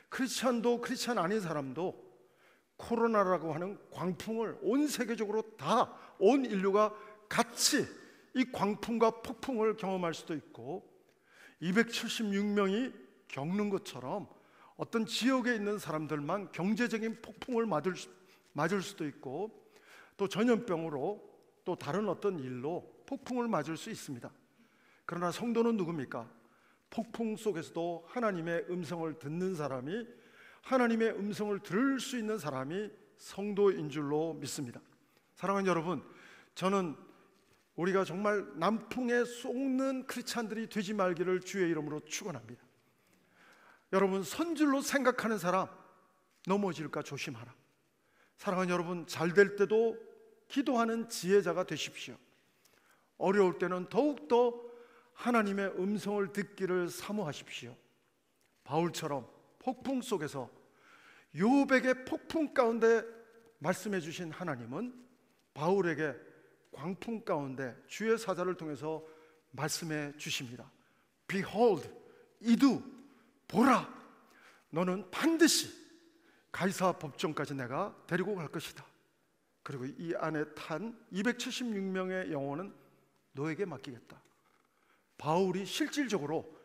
크리스찬도 크리스찬 아닌 사람도 코로나라고 하는 광풍을 온 세계적으로 다 온 인류가 같이 이 광풍과 폭풍을 경험할 수도 있고 276명이 겪는 것처럼 어떤 지역에 있는 사람들만 경제적인 폭풍을 맞을 수도 있고 또 전염병으로 또 다른 어떤 일로 폭풍을 맞을 수 있습니다. 그러나 성도는 누굽니까? 폭풍 속에서도 하나님의 음성을 듣는 사람이, 하나님의 음성을 들을 수 있는 사람이 성도인 줄로 믿습니다. 사랑하는 여러분, 저는 우리가 정말 남풍에 쏘는 크리스찬들이 되지 말기를 주의 이름으로 축원합니다. 여러분, 선줄로 생각하는 사람 넘어질까 조심하라. 사랑하는 여러분, 잘 될 때도 기도하는 지혜자가 되십시오. 어려울 때는 더욱더 하나님의 음성을 듣기를 사모하십시오. 바울처럼 폭풍 속에서 욥에게 폭풍 가운데 말씀해 주신 하나님은 바울에게 광풍 가운데 주의 사자를 통해서 말씀해 주십니다. Behold, 이두, 보라, 너는 반드시 가이사 법정까지 내가 데리고 갈 것이다. 그리고 이 안에 탄 276명의 영혼은 너에게 맡기겠다. 바울이 실질적으로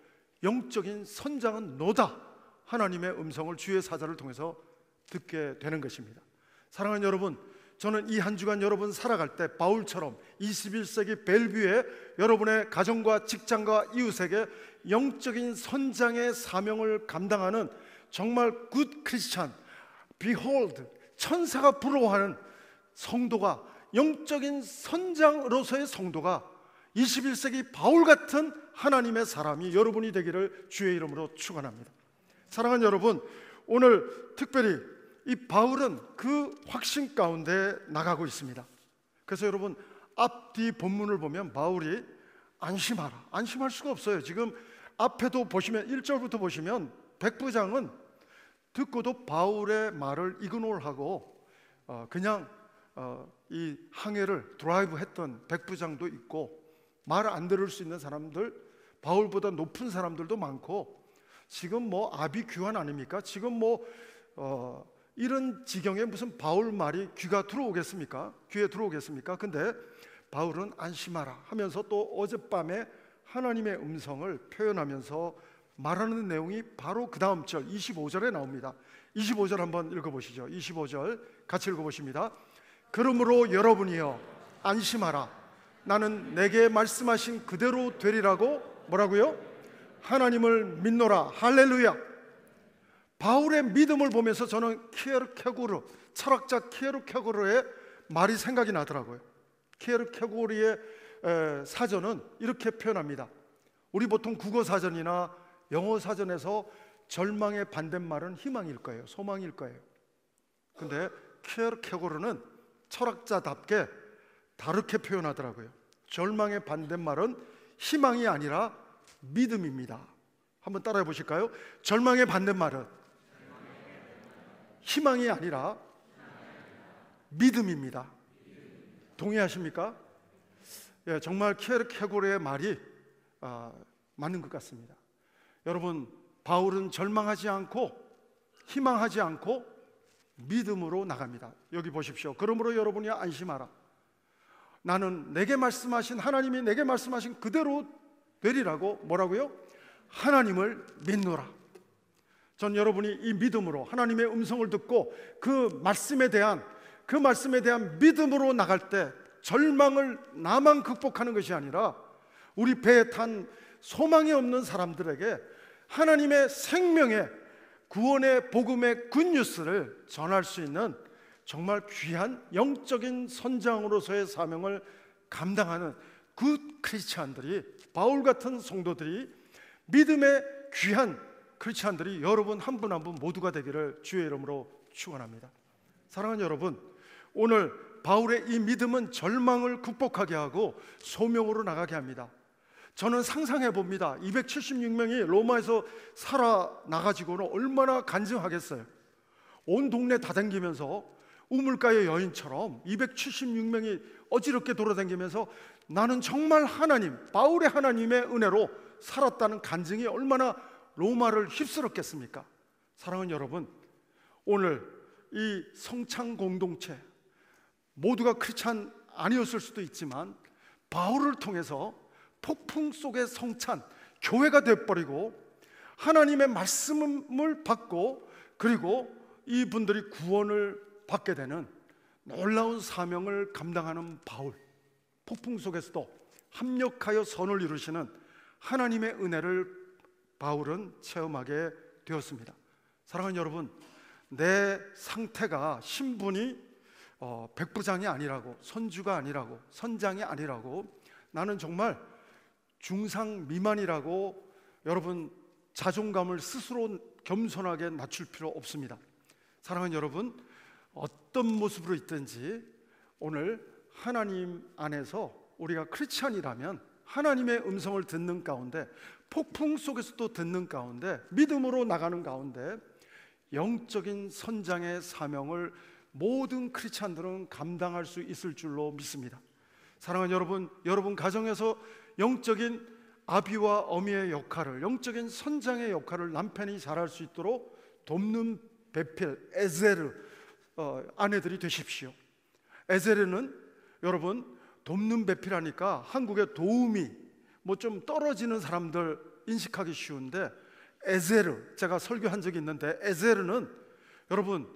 영적인 선장은 너다, 하나님의 음성을 주의 사자를 통해서 듣게 되는 것입니다. 사랑하는 여러분, 저는 이 한 주간 여러분 살아갈 때 바울처럼 21세기 벨뷰에 여러분의 가정과 직장과 이웃에게 영적인 선장의 사명을 감당하는 정말 굿 크리스찬, behold, 천사가 부러워하는 성도가, 영적인 선장으로서의 성도가 21세기 바울 같은 하나님의 사람이 여러분이 되기를 주의 이름으로 축원합니다. 사랑하는 여러분, 오늘 특별히 이 바울은 그 확신 가운데 나가고 있습니다. 그래서 여러분 앞뒤 본문을 보면 바울이 안심하라, 안심할 수가 없어요. 지금 앞에도 보시면 1절부터 보시면 백부장은 듣고도 바울의 말을 이그노르하고 그냥 이 항해를 드라이브 했던 백부장도 있고 말 안 들을 수 있는 사람들, 바울보다 높은 사람들도 많고 지금 뭐 아비규환 아닙니까? 지금 뭐 이런 지경에 무슨 바울 말이 귀에 들어오겠습니까? 근데 바울은 안심하라 하면서 또 어젯밤에 하나님의 음성을 표현하면서 말하는 내용이 바로 그 다음 절 25절에 나옵니다. 25절 한번 읽어보시죠. 25절 같이 읽어보십니다. 그러므로 여러분이여 안심하라, 나는 내게 말씀하신 그대로 되리라고 뭐라고요? 하나님을 믿노라. 할렐루야. 바울의 믿음을 보면서 저는 키에르케고르, 철학자 키에르케고르의 말이 생각이 나더라고요. 키에르케고르의 사전은 이렇게 표현합니다. 우리 보통 국어 사전이나 영어 사전에서 절망의 반대말은 희망일 거예요, 소망일 거예요. 근데 키에르케고르는 철학자답게 다르게 표현하더라고요. 절망의 반대말은 희망이 아니라 믿음입니다. 한번 따라해 보실까요? 절망의 반대말은 희망이 아니라 믿음입니다. 동의하십니까? 예, 정말 키에르케고르의 말이 맞는 것 같습니다. 여러분, 바울은 절망하지 않고 희망하지 않고 믿음으로 나갑니다. 여기 보십시오. 그러므로 여러분이 안심하라, 나는 내게 말씀하신, 하나님이 내게 말씀하신 그대로 되리라고 뭐라고요? 하나님을 믿노라. 전 여러분이 이 믿음으로 하나님의 음성을 듣고 그 말씀에 대한 믿음으로 나갈 때 절망을 나만 극복하는 것이 아니라 우리 배에 탄 소망이 없는 사람들에게 하나님의 생명의 구원의 복음의 굿뉴스를 전할 수 있는 정말 귀한 영적인 선장으로서의 사명을 감당하는 굿 크리스찬들이, 바울 같은 성도들이, 믿음의 귀한 크리스찬들이 여러분 한 분 한 분 모두가 되기를 주의 이름으로 축원합니다. 사랑하는 여러분, 오늘 바울의 이 믿음은 절망을 극복하게 하고 소명으로 나가게 합니다. 저는 상상해 봅니다. 276명이 로마에서 살아나가지고는 얼마나 간증하겠어요. 온 동네 다 다니면서 우물가의 여인처럼 276명이 어지럽게 돌아다니면서 나는 정말 하나님, 바울의 하나님의 은혜로 살았다는 간증이 얼마나 로마를 휩쓸었겠습니까? 사랑하는 여러분, 오늘 이 성찬 공동체 모두가 크리스찬 아니었을 수도 있지만 바울을 통해서 폭풍 속의 성찬 교회가 되어버리고 하나님의 말씀을 받고 그리고 이분들이 구원을 받게 되는 놀라운 사명을 감당하는 바울, 폭풍 속에서도 합력하여 선을 이루시는 하나님의 은혜를 바울은 체험하게 되었습니다. 사랑하는 여러분, 내 상태가 신분이 백부장이 아니라고, 선주가 아니라고, 선장이 아니라고, 나는 정말 중상 미만이라고 여러분 자존감을 스스로 겸손하게 낮출 필요 없습니다. 사랑하는 여러분, 어떤 모습으로 있든지 오늘 하나님 안에서 우리가 크리스찬이라면 하나님의 음성을 듣는 가운데, 폭풍 속에서도 듣는 가운데, 믿음으로 나가는 가운데 영적인 선장의 사명을 모든 크리스찬들은 감당할 수 있을 줄로 믿습니다. 사랑하는 여러분, 여러분 가정에서 영적인 아비와 어미의 역할을, 영적인 선장의 역할을 남편이 잘할 수 있도록 돕는 베필, 에제르 아내들이 되십시오. 에제르는 여러분 돕는 베필하니까 한국의 도우미, 뭐 좀 떨어지는 사람들 인식하기 쉬운데, 에제르, 제가 설교한 적이 있는데 에제르는 여러분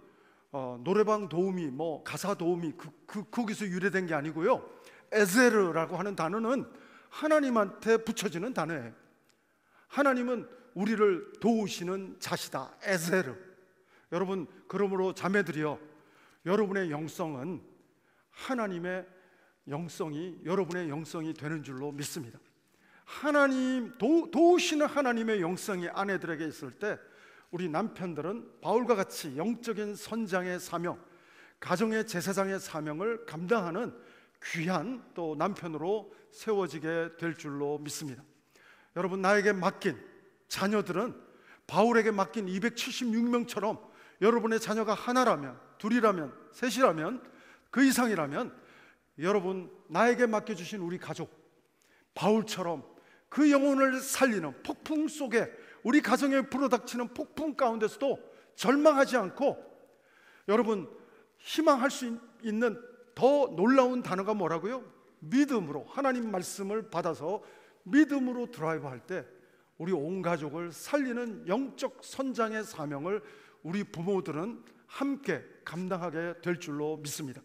노래방 도우미, 뭐 가사 도우미 거기서 유래된 게 아니고요. 에제르라고 하는 단어는 하나님한테 붙여지는 단어예요. 하나님은 우리를 도우시는 자시다, 에제르. 여러분, 그러므로 자매들이여, 여러분의 영성은 하나님의 영성이 여러분의 영성이 되는 줄로 믿습니다. 하나님 도우시는 하나님의 영성이 아내들에게 있을 때 우리 남편들은 바울과 같이 영적인 선장의 사명, 가정의 제사장의 사명을 감당하는 귀한 또 남편으로 세워지게 될 줄로 믿습니다. 여러분, 나에게 맡긴 자녀들은 바울에게 맡긴 276명처럼 여러분의 자녀가 하나라면, 둘이라면, 셋이라면, 그 이상이라면 여러분 나에게 맡겨주신 우리 가족 바울처럼 그 영혼을 살리는 폭풍 속에, 우리 가정에 불어닥치는 폭풍 가운데서도 절망하지 않고 여러분 희망할 수 있는 더 놀라운 단어가 뭐라고요? 믿음으로, 하나님 말씀을 받아서 믿음으로 드라이브할 때 우리 온 가족을 살리는 영적 선장의 사명을 우리 부모들은 함께 감당하게 될 줄로 믿습니다.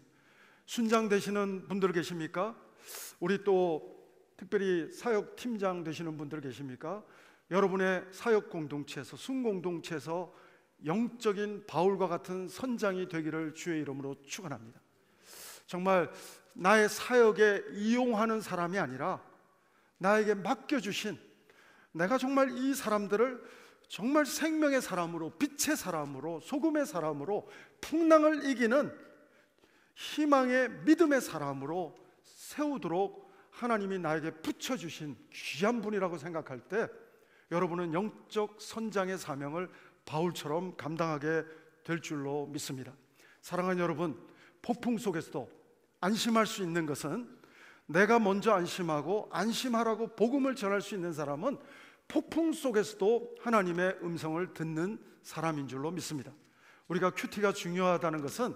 순장 되시는 분들 계십니까? 우리 또 특별히 사역 팀장 되시는 분들 계십니까? 여러분의 사역 공동체에서, 순공동체에서 영적인 바울과 같은 선장이 되기를 주의 이름으로 축원합니다. 정말 나의 사역에 이용하는 사람이 아니라 나에게 맡겨주신, 내가 정말 이 사람들을 정말 생명의 사람으로, 빛의 사람으로, 소금의 사람으로, 풍랑을 이기는 희망의 믿음의 사람으로 세우도록 하나님이 나에게 붙여주신 귀한 분이라고 생각할 때 여러분은 영적 선장의 사명을 바울처럼 감당하게 될 줄로 믿습니다. 사랑하는 여러분, 폭풍 속에서도 안심할 수 있는 것은, 내가 먼저 안심하고 안심하라고 복음을 전할 수 있는 사람은 폭풍 속에서도 하나님의 음성을 듣는 사람인 줄로 믿습니다. 우리가 큐티가 중요하다는 것은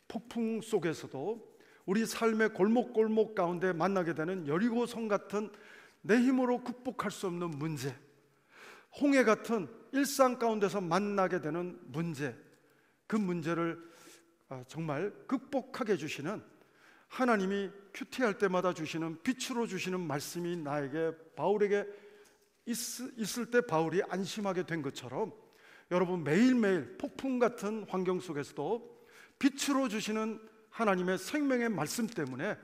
폭풍 속에서도 우리 삶의 골목골목 가운데 만나게 되는 여리고성 같은 내 힘으로 극복할 수 없는 문제, 홍해 같은 일상 가운데서 만나게 되는 문제, 그 문제를 정말 극복하게 해주시는 하나님이 큐티할 때마다 주시는, 빛으로 주시는 말씀이 나에게, 바울에게 있을 때 바울이 안심하게 된 것처럼 여러분 매일매일 폭풍 같은 환경 속에서도 빛으로 주시는 하나님의 생명의 말씀 때문에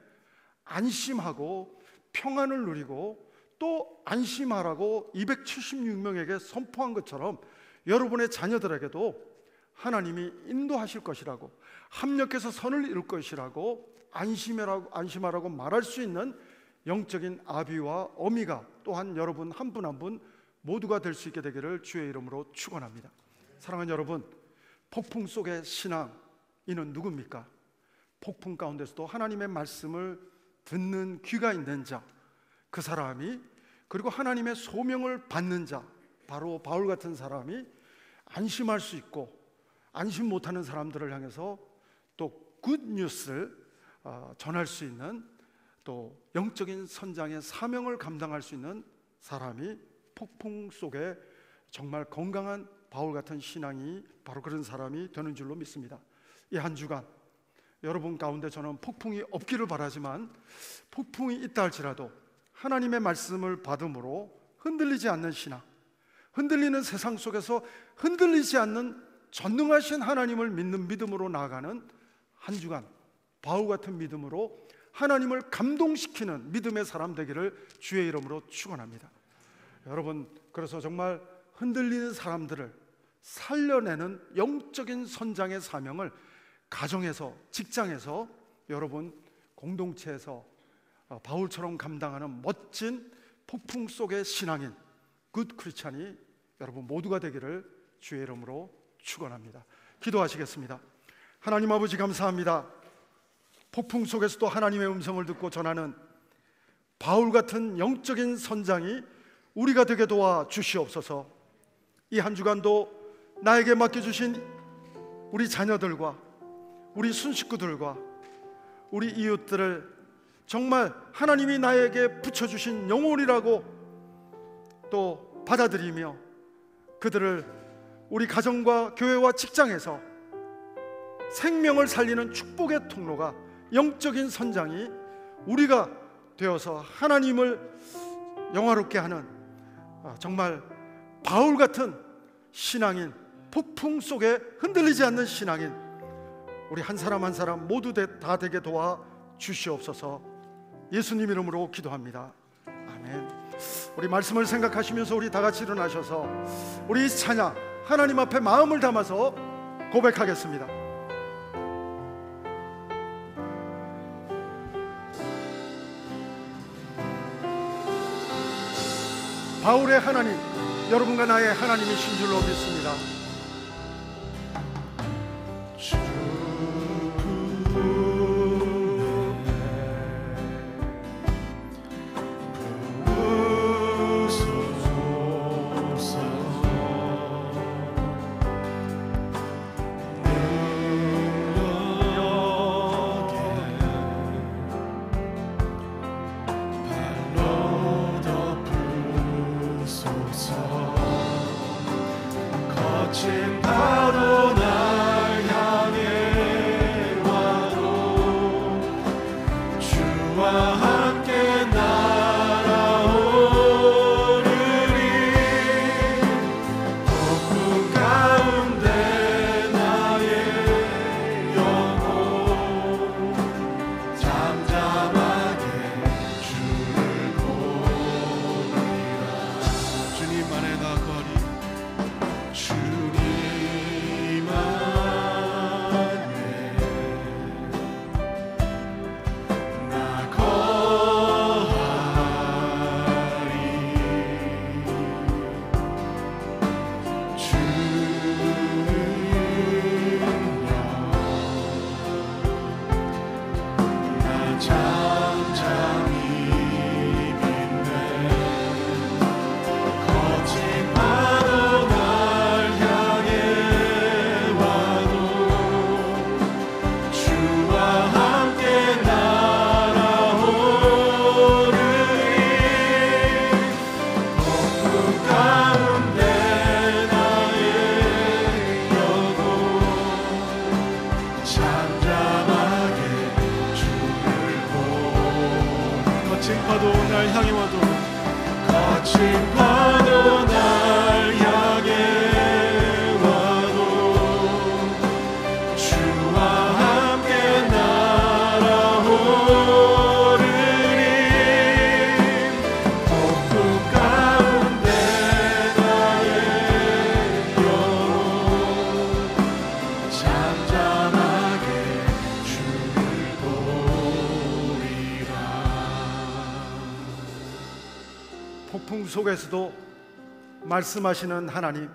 안심하고 평안을 누리고 또 안심하라고 276명에게 선포한 것처럼 여러분의 자녀들에게도 하나님이 인도하실 것이라고, 합력해서 선을 이룰 것이라고 안심하라고 말할 수 있는 영적인 아비와 어미가 또한 여러분 한 분 한 분 모두가 될 수 있게 되기를 주의 이름으로 축원합니다. 사랑하는 여러분, 폭풍 속의 신앙, 이는 누굽니까? 폭풍 가운데서도 하나님의 말씀을 듣는 귀가 있는 자, 그 사람이, 그리고 하나님의 소명을 받는 자, 바로 바울 같은 사람이 안심할 수 있고, 안심 못하는 사람들을 향해서 또 굿뉴스를 전할 수 있는, 또 영적인 선장의 사명을 감당할 수 있는 사람이 폭풍 속에 정말 건강한 바울 같은 신앙이 바로 그런 사람이 되는 줄로 믿습니다. 이 한 주간 여러분 가운데 저는 폭풍이 없기를 바라지만, 폭풍이 있다 할지라도 하나님의 말씀을 받음으로 흔들리지 않는 신앙, 흔들리는 세상 속에서 흔들리지 않는 전능하신 하나님을 믿는 믿음으로 나아가는 한 주간 바울 같은 믿음으로 하나님을 감동시키는 믿음의 사람 되기를 주의 이름으로 축원합니다. 여러분, 그래서 정말 흔들리는 사람들을 살려내는 영적인 선장의 사명을 가정에서, 직장에서, 여러분 공동체에서 바울처럼 감당하는 멋진 폭풍 속의 신앙인 굿 크리스찬이 여러분 모두가 되기를 주의 이름으로 축원합니다. 기도하시겠습니다. 하나님 아버지, 감사합니다. 폭풍 속에서도 하나님의 음성을 듣고 전하는 바울 같은 영적인 선장이 우리가 되게 도와 주시옵소서. 이 한 주간도 나에게 맡겨주신 우리 자녀들과 우리 순식구들과 우리 이웃들을 정말 하나님이 나에게 붙여주신 영혼이라고 또 받아들이며, 그들을 우리 가정과 교회와 직장에서 생명을 살리는 축복의 통로가, 영적인 선장이 우리가 되어서 하나님을 영화롭게 하는 정말 바울 같은 신앙인, 폭풍 속에 흔들리지 않는 신앙인 우리 한 사람 한 사람 모두 다 되게 도와 주시옵소서. 예수님 이름으로 기도합니다. 아멘. 우리 말씀을 생각하시면서 우리 다 같이 일어나셔서 우리 찬양 하나님 앞에 마음을 담아서 고백하겠습니다. 바울의 하나님, 여러분과 나의 하나님이신 줄로 믿습니다. 거친 파도 날 향해 와도 주와 함께 날아오르리. 폭풍 가운데 나의 영혼 잠잠하게 주를 보리라. 주님만의 나 거리, 주님 안에 나 거하리. 주는요 나 잠잠히 믿네. 거친 파도 날 폭풍 속에서도 말씀하시는 하나님,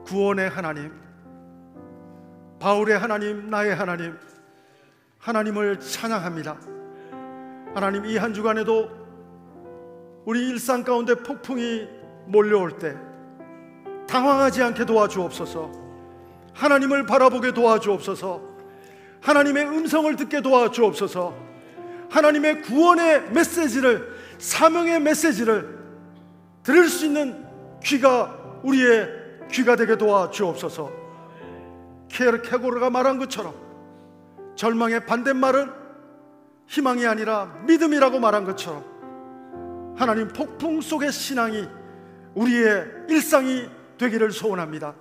구원의 하나님, 바울의 하나님, 나의 하나님, 하나님을 찬양합니다. 하나님, 이 한 주간에도 우리 일상 가운데 폭풍이 몰려올 때 당황하지 않게 도와주옵소서. 하나님을 바라보게 도와주옵소서. 하나님의 음성을 듣게 도와주옵소서. 하나님의 구원의 메시지를, 사명의 메시지를 들을 수 있는 귀가 우리의 귀가 되게 도와주옵소서. 케르케고르가 말한 것처럼 절망의 반대말은 희망이 아니라 믿음이라고 말한 것처럼 하나님, 폭풍 속의 신앙이 우리의 일상이 되기를 소원합니다.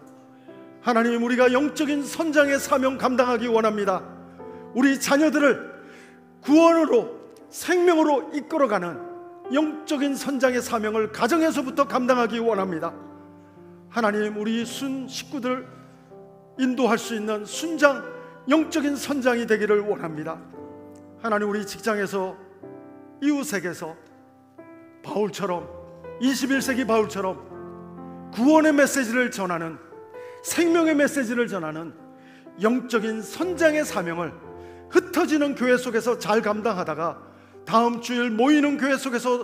하나님, 우리가 영적인 선장의 사명 감당하기 원합니다. 우리 자녀들을 구원으로, 생명으로 이끌어가는 영적인 선장의 사명을 가정에서부터 감당하기 원합니다. 하나님, 우리 순 식구들 인도할 수 있는 순장, 영적인 선장이 되기를 원합니다. 하나님, 우리 직장에서, 이웃에게서 바울처럼, 21세기 바울처럼 구원의 메시지를 전하는, 생명의 메시지를 전하는 영적인 선장의 사명을 흩어지는 교회 속에서 잘 감당하다가 다음 주일 모이는 교회 속에서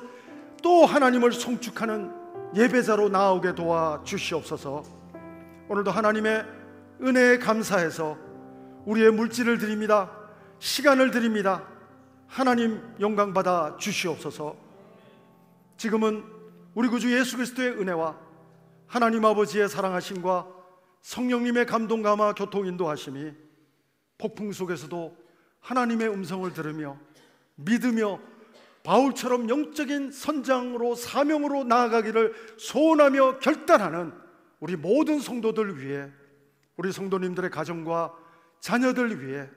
또 하나님을 송축하는 예배자로 나오게 도와주시옵소서. 오늘도 하나님의 은혜에 감사해서 우리의 물질을 드립니다. 시간을 드립니다. 하나님 영광 받아 주시옵소서. 지금은 우리 구주 예수 그리스도의 은혜와 하나님 아버지의 사랑하심과 성령님의 감동 감화 교통 인도하심이 폭풍 속에서도 하나님의 음성을 들으며 믿으며 바울처럼 영적인 선장으로, 사명으로 나아가기를 소원하며 결단하는 우리 모든 성도들 위해, 우리 성도님들의 가정과 자녀들 위해,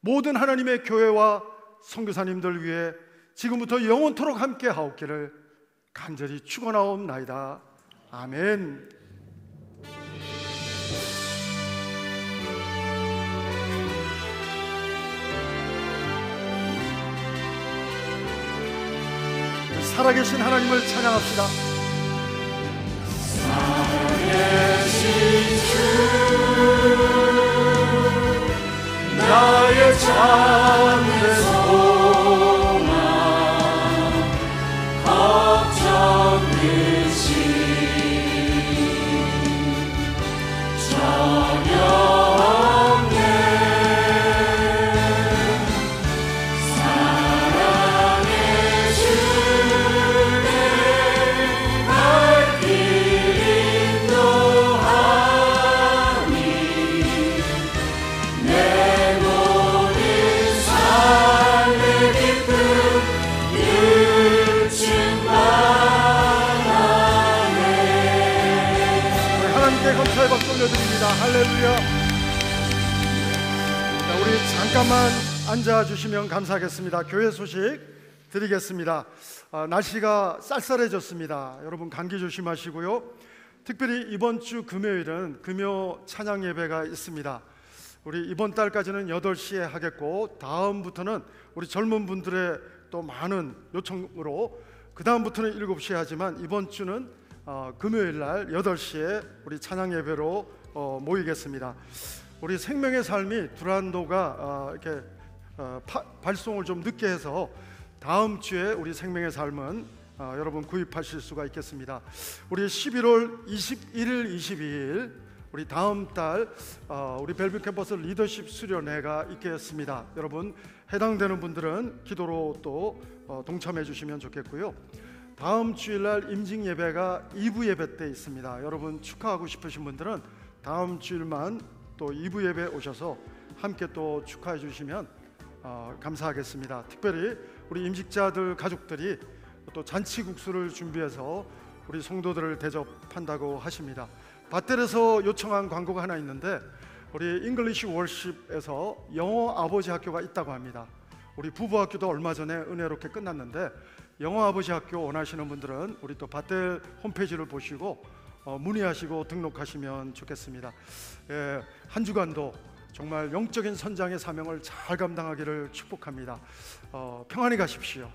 모든 하나님의 교회와 선교사님들 위해 지금부터 영원토록 함께 하옵기를 간절히 축원하옵나이다. 아멘. 살아계신 하나님을 찬양합시다. 살아계신 주 나의 참된 소망 걱정 대신 전혀 없네. 사랑의 주내 날 길 인도하니 내 모든 삶의 기쁨 늘 충만하네. 하나님께 감사의 박수 올려드립니다. 할렐루야. 자, 우리 잠깐만 앉아주시면 감사하겠습니다. 교회 소식 드리겠습니다. 날씨가 쌀쌀해졌습니다. 여러분 감기 조심하시고요. 특별히 이번 주 금요일은 금요 찬양 예배가 있습니다. 우리 이번 달까지는 8시에 하겠고 다음부터는 우리 젊은 분들의 또 많은 요청으로 그 다음부터는 7시에 하지만 이번 주는 금요일 날 8시에 우리 찬양 예배로 모이겠습니다. 우리 생명의 삶이 두란도가 이렇게 발송을 좀 늦게 해서 다음 주에 우리 생명의 삶은 여러분 구입하실 수가 있겠습니다. 우리 11월 21일, 22일 우리 다음 달 우리 벨뷰 캠퍼스 리더십 수련회가 있겠습니다. 여러분 해당되는 분들은 기도로 또 동참해 주시면 좋겠고요. 다음 주일날 임직 예배가 2부 예배 때 있습니다. 여러분 축하하고 싶으신 분들은 다음 주일만 또 2부 예배 오셔서 함께 또 축하해 주시면 감사하겠습니다. 특별히 우리 임직자들 가족들이 또 잔치국수를 준비해서 우리 성도들을 대접한다고 하십니다. 밧델에서 요청한 광고가 하나 있는데 우리 잉글리시 월십에서 영어 아버지 학교가 있다고 합니다. 우리 부부 학교도 얼마 전에 은혜롭게 끝났는데 영어 아버지 학교 원하시는 분들은 우리 또 밧델 홈페이지를 보시고 문의하시고 등록하시면 좋겠습니다. 한 주간도 정말 영적인 선장의 사명을 잘 감당하기를 축복합니다. 평안히 가십시오.